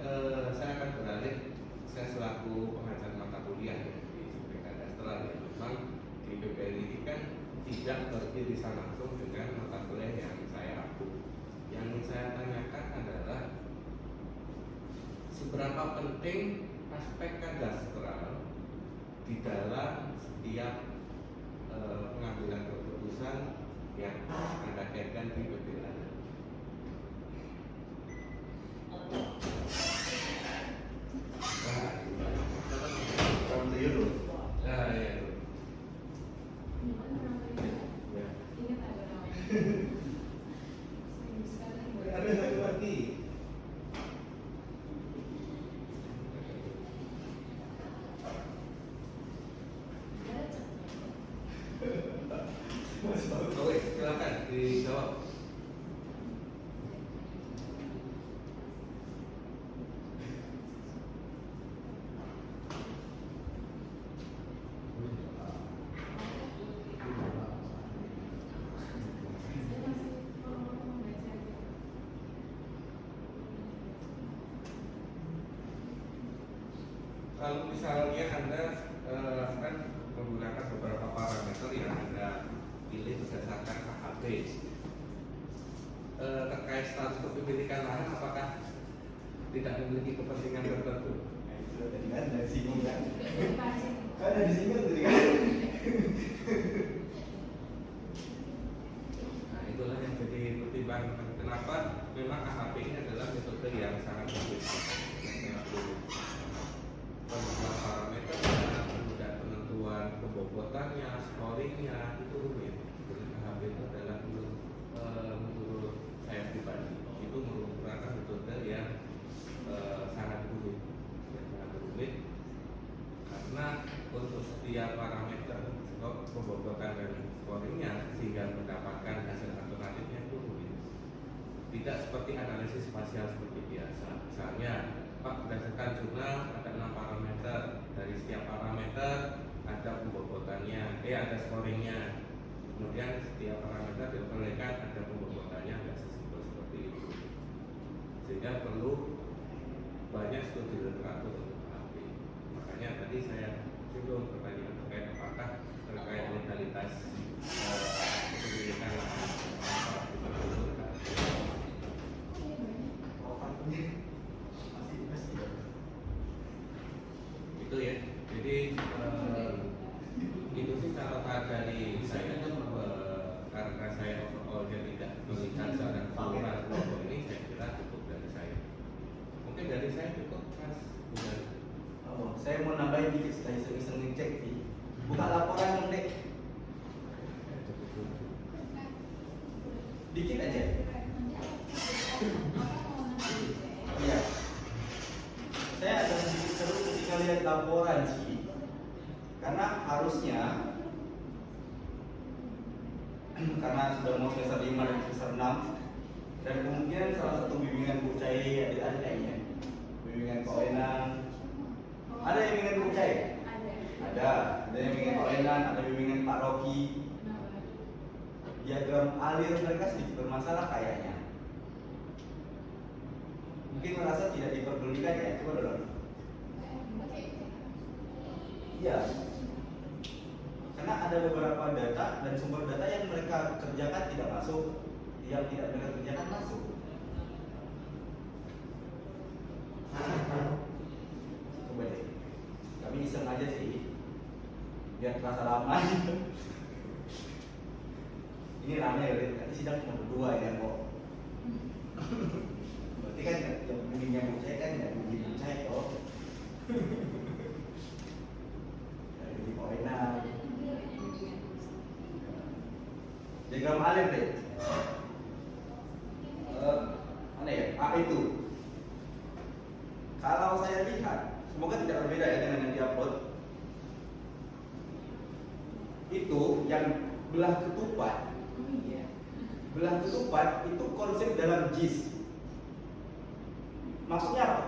Speaker 10: saya akan beralih, saya selaku pengajar mata kuliah ya, di SPK Dastra ya, memang di PPL ini kan tidak beririsan langsung dengan mata kuliah yang seberapa penting aspek kadastral di dalam setiap pengambilan keputusan yang Anda kaitkan di PPLN.
Speaker 6: Come to you dulu.
Speaker 10: Nah, ya. Ya.
Speaker 6: Ada satu lagi.
Speaker 10: Oke, silakan dijawab. Kalau misalnya Anda kan menggunakan beberapa parameter yang Anda pilih berdasarkan KHP, terkait status kepemilikan lahan, apakah tidak memiliki kepentingan tertentu?
Speaker 6: Itu tadi kan dari singgung kan? Kan ada disinggung tadi kan?
Speaker 10: Nah, itulah yang jadi pertimbangan kenapa memang KHP ini adalah metode yang sangat bagus. Penentuan parameternya, kemudian penentuan pembobotannya, scoringnya itu rumit. Jadi KHP itu adalah menurut saya pribadi itu merupakan metode yang sangat rumit, karena untuk setiap parameter pembobotan dan scoringnya sehingga mendapatkan hasil alternatifnya itu rumit. Tidak seperti analisis spasial seperti biasa. Misalnya, Pak, berdasarkan jurnal ada 6 parameter. Dari setiap parameter ada pembobotannya, ada scoringnya. Kemudian setiap parameter dioperasikan ada pembobotannya, nggak sesimpel seperti itu. Sehingga perlu banyak studi literatur untuk KHP. Makanya tadi saya singgung pertanyaan terkait apakah terkait legalitas kepemilikan lahan itu ya. Jadi itu sih catatan dari saya karena saya overall tidak melihat secara keseluruhan kelompok ini, saya kira cukup dari saya. Mungkin dari saya cukup, Mas.
Speaker 6: Oh, saya mau nambahin dikit, saya iseng-iseng ngecek sih. Buka laporan dong, Dek. Dikit aja. Iya. Saya ada sedikit seru ketika lihat laporan sih. Karena harusnya karena sudah mau semester 5 dan semester 6 dan kemungkinan salah satu bimbingan Bu Cai ada kayaknya. Bimbingan Pak Wenan. Ada yang bimbingan Bu Cai? Ada yang bimbingan Pak Wenan, ada bimbingan Pak Rocky. Diagram alir mereka sedikit bermasalah kayaknya. Mungkin merasa tidak diperdulikan ya, coba dulu. Iya. Karena ada beberapa data dan sumber data yang mereka kerjakan tidak masuk, yang tidak mereka kerjakan masuk. Coba deh. Kami iseng aja sih, biar terasa lama. Ini ramai ya, nanti sidang cuma berdua ya kok. Berarti kan yang bimbingnya Bu Cai kan nggak bimbing Bu Cai kok. Dari Pak Wenan. Diagram alir deh. Mana ya? itu. Kalau saya lihat, semoga tidak berbeda ya dengan yang diupload. Itu yang belah ketupat. Belah ketupat itu konsep dalam JIS. Maksudnya apa?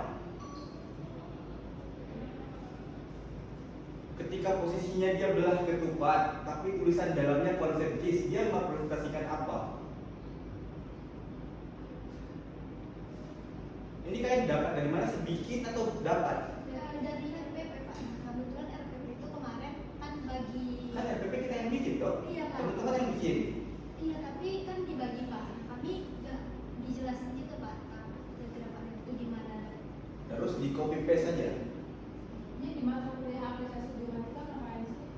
Speaker 6: Ketika posisinya dia belah ketupat, tapi tulisan dalamnya konsep JIS, dia merepresentasikan apa? Ini kayak dapat dari mana? Sedikit atau dapat?
Speaker 3: Dari RPP Pak. Kebetulan RPP itu kemarin kan bagi.
Speaker 6: Kan RPP kita yang bikin dong.
Speaker 3: Iya Pak.
Speaker 6: Teman-teman yang bikin.
Speaker 3: Iya tapi kan dibagi Pak. Kami nggak dijelasin gitu Pak. Kira-kira Pak itu gimana?
Speaker 6: Terus di copy paste saja.
Speaker 4: Ini di mata kuliah aplikasi jurnalistika ngapain sih?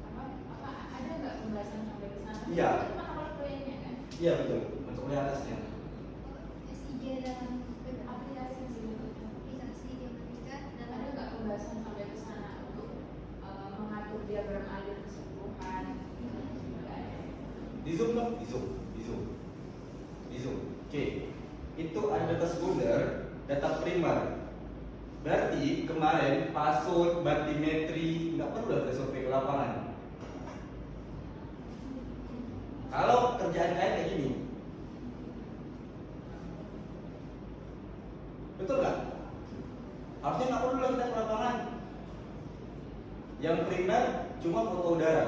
Speaker 4: Apa ada nggak pembahasan sampai ke sana?
Speaker 6: Iya.
Speaker 4: Itu cuma mata kuliahnya kan?
Speaker 6: Iya betul, untuk kuliah atasnya.
Speaker 3: SIG dalam
Speaker 4: Aplikasi sih maksudnya.
Speaker 3: aplikasi informatika dan
Speaker 4: Ada nggak pembahasan sampai ke sana untuk mengatur diagram alir keseluruhan? Nggak ada.
Speaker 6: Di Zoom dong, di Zoom. Oke, itu ada data sekunder, data primer. Berarti kemarin password, batimetri nggak perlu ada SOP ke lapangan. Kalau kerjaan kalian kayak gini, betul nggak? Harusnya nggak perlu kita ke lapangan. Yang primer cuma foto udara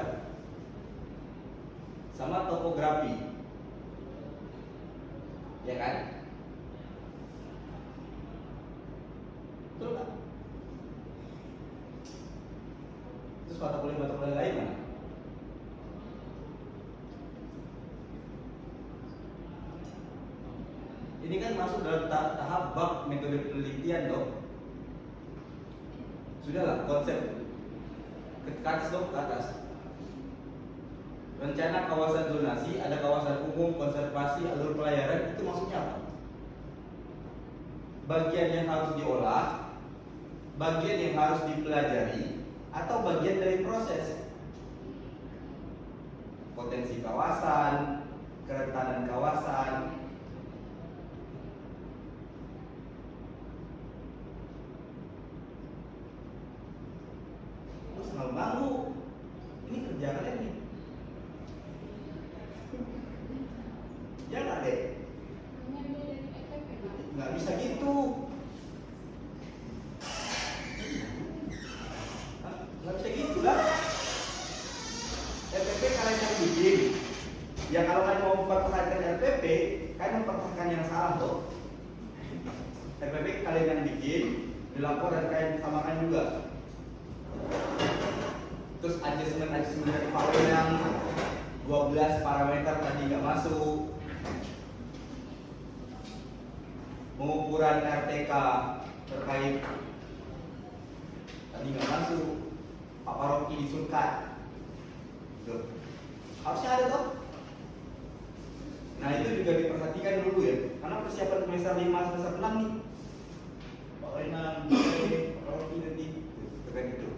Speaker 6: sama topografi, ya kan? Betul nggak? Terus mata kuliah lain mana? Ini kan masuk dalam tahap bab metode penelitian dong. Sudahlah, konsep ke atas dong, ke atas. Rencana kawasan zonasi, ada kawasan umum, konservasi, alur pelayaran, itu maksudnya apa? Bagian yang harus diolah, bagian yang harus dipelajari, atau bagian dari proses? Potensi kawasan, kerentanan kawasan. Terus malu-malu, ini kerja kalian nih. Ya nggak deh,
Speaker 4: Ini ada dari ETP kan?
Speaker 6: nggak bisa gitu. Hah? Nggak bisa gitu lah. RPP kalian yang bikin. Ya kalau kalian mau mempertahankan RPP, kalian mempertahankan yang salah tuh. RPP kalian yang bikin, dilapor dan kalian samakan juga. Terus adjustment dari power yang 12 parameter tadi nggak masuk. Pengukuran RTK terkait tadi nggak masuk. Pak Paroki disurkat. Tuh. Harusnya ada toh. Nah itu juga diperhatikan dulu ya, karena persiapan semester 5 semester 6 nih. Pak Renang, Pak Paroki nanti terkait itu.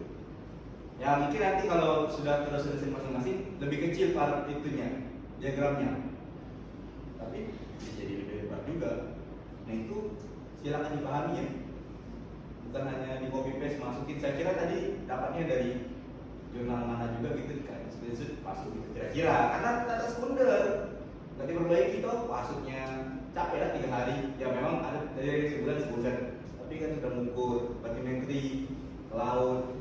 Speaker 6: Ya mungkin nanti kalau sudah selesai masing-masing lebih kecil part itunya, diagramnya. Tapi jadi lebih lebar juga. Nah itu silakan dipahami ya. Bukan hanya di copy paste masukin. Saya kira tadi dapatnya dari jurnal mana juga gitu kan. Seperti masuk gitu kira-kira. Karena data sekunder nanti perbaiki toh masuknya capek lah 3 hari. Ya memang ada dari sebulan. Tapi kan sudah mengukur batimetri, laut.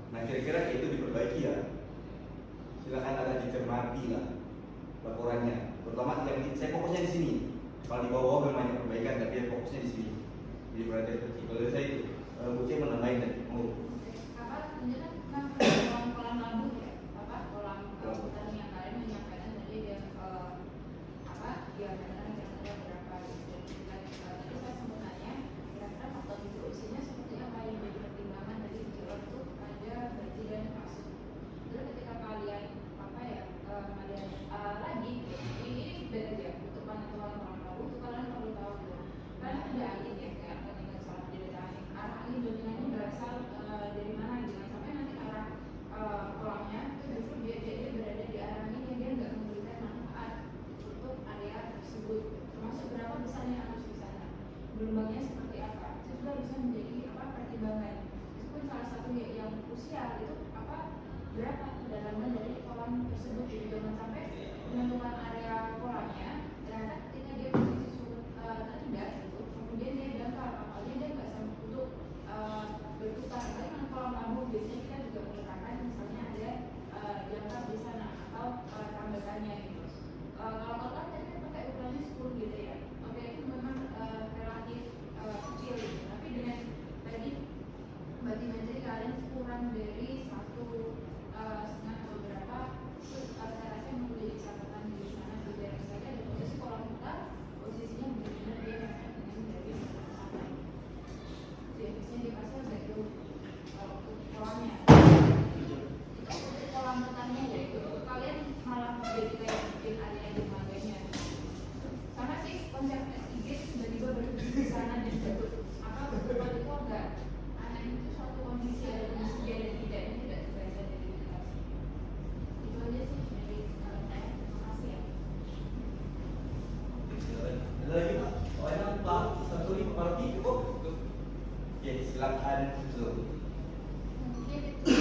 Speaker 6: Nah kira-kira itu diperbaiki ya. Silakan agak dicermati lah laporannya. Terutama yang saya fokusnya di sini. Kalau di bawah memang banyak perbaikan, tapi yang fokusnya di sini. Di perhatian kalau saya itu, Bu C menambahin tadi.
Speaker 4: Apa ini kan kolam labu ya? Apa kolam tadi yang kalian menyampaikan tadi dia diameternya kira-kira berapa gitu. Tadi saya sempat tanya kira-kira faktor distribusinya seperti apa yang jadi pertimbangan dari jawab itu ada berarti dan masuk. Terus ketika kalian kalian lagi ini feedback aja untuk pengetahuan kolam labu itu kalian perlu tahu dulu. Karena ada angin ya kayak angin salah jadi angin. Arah angin dominannya berasal dari mana? Jangan sampai nanti
Speaker 6: Rocky cukup? Oke, silakan Zul.
Speaker 1: Mungkin itu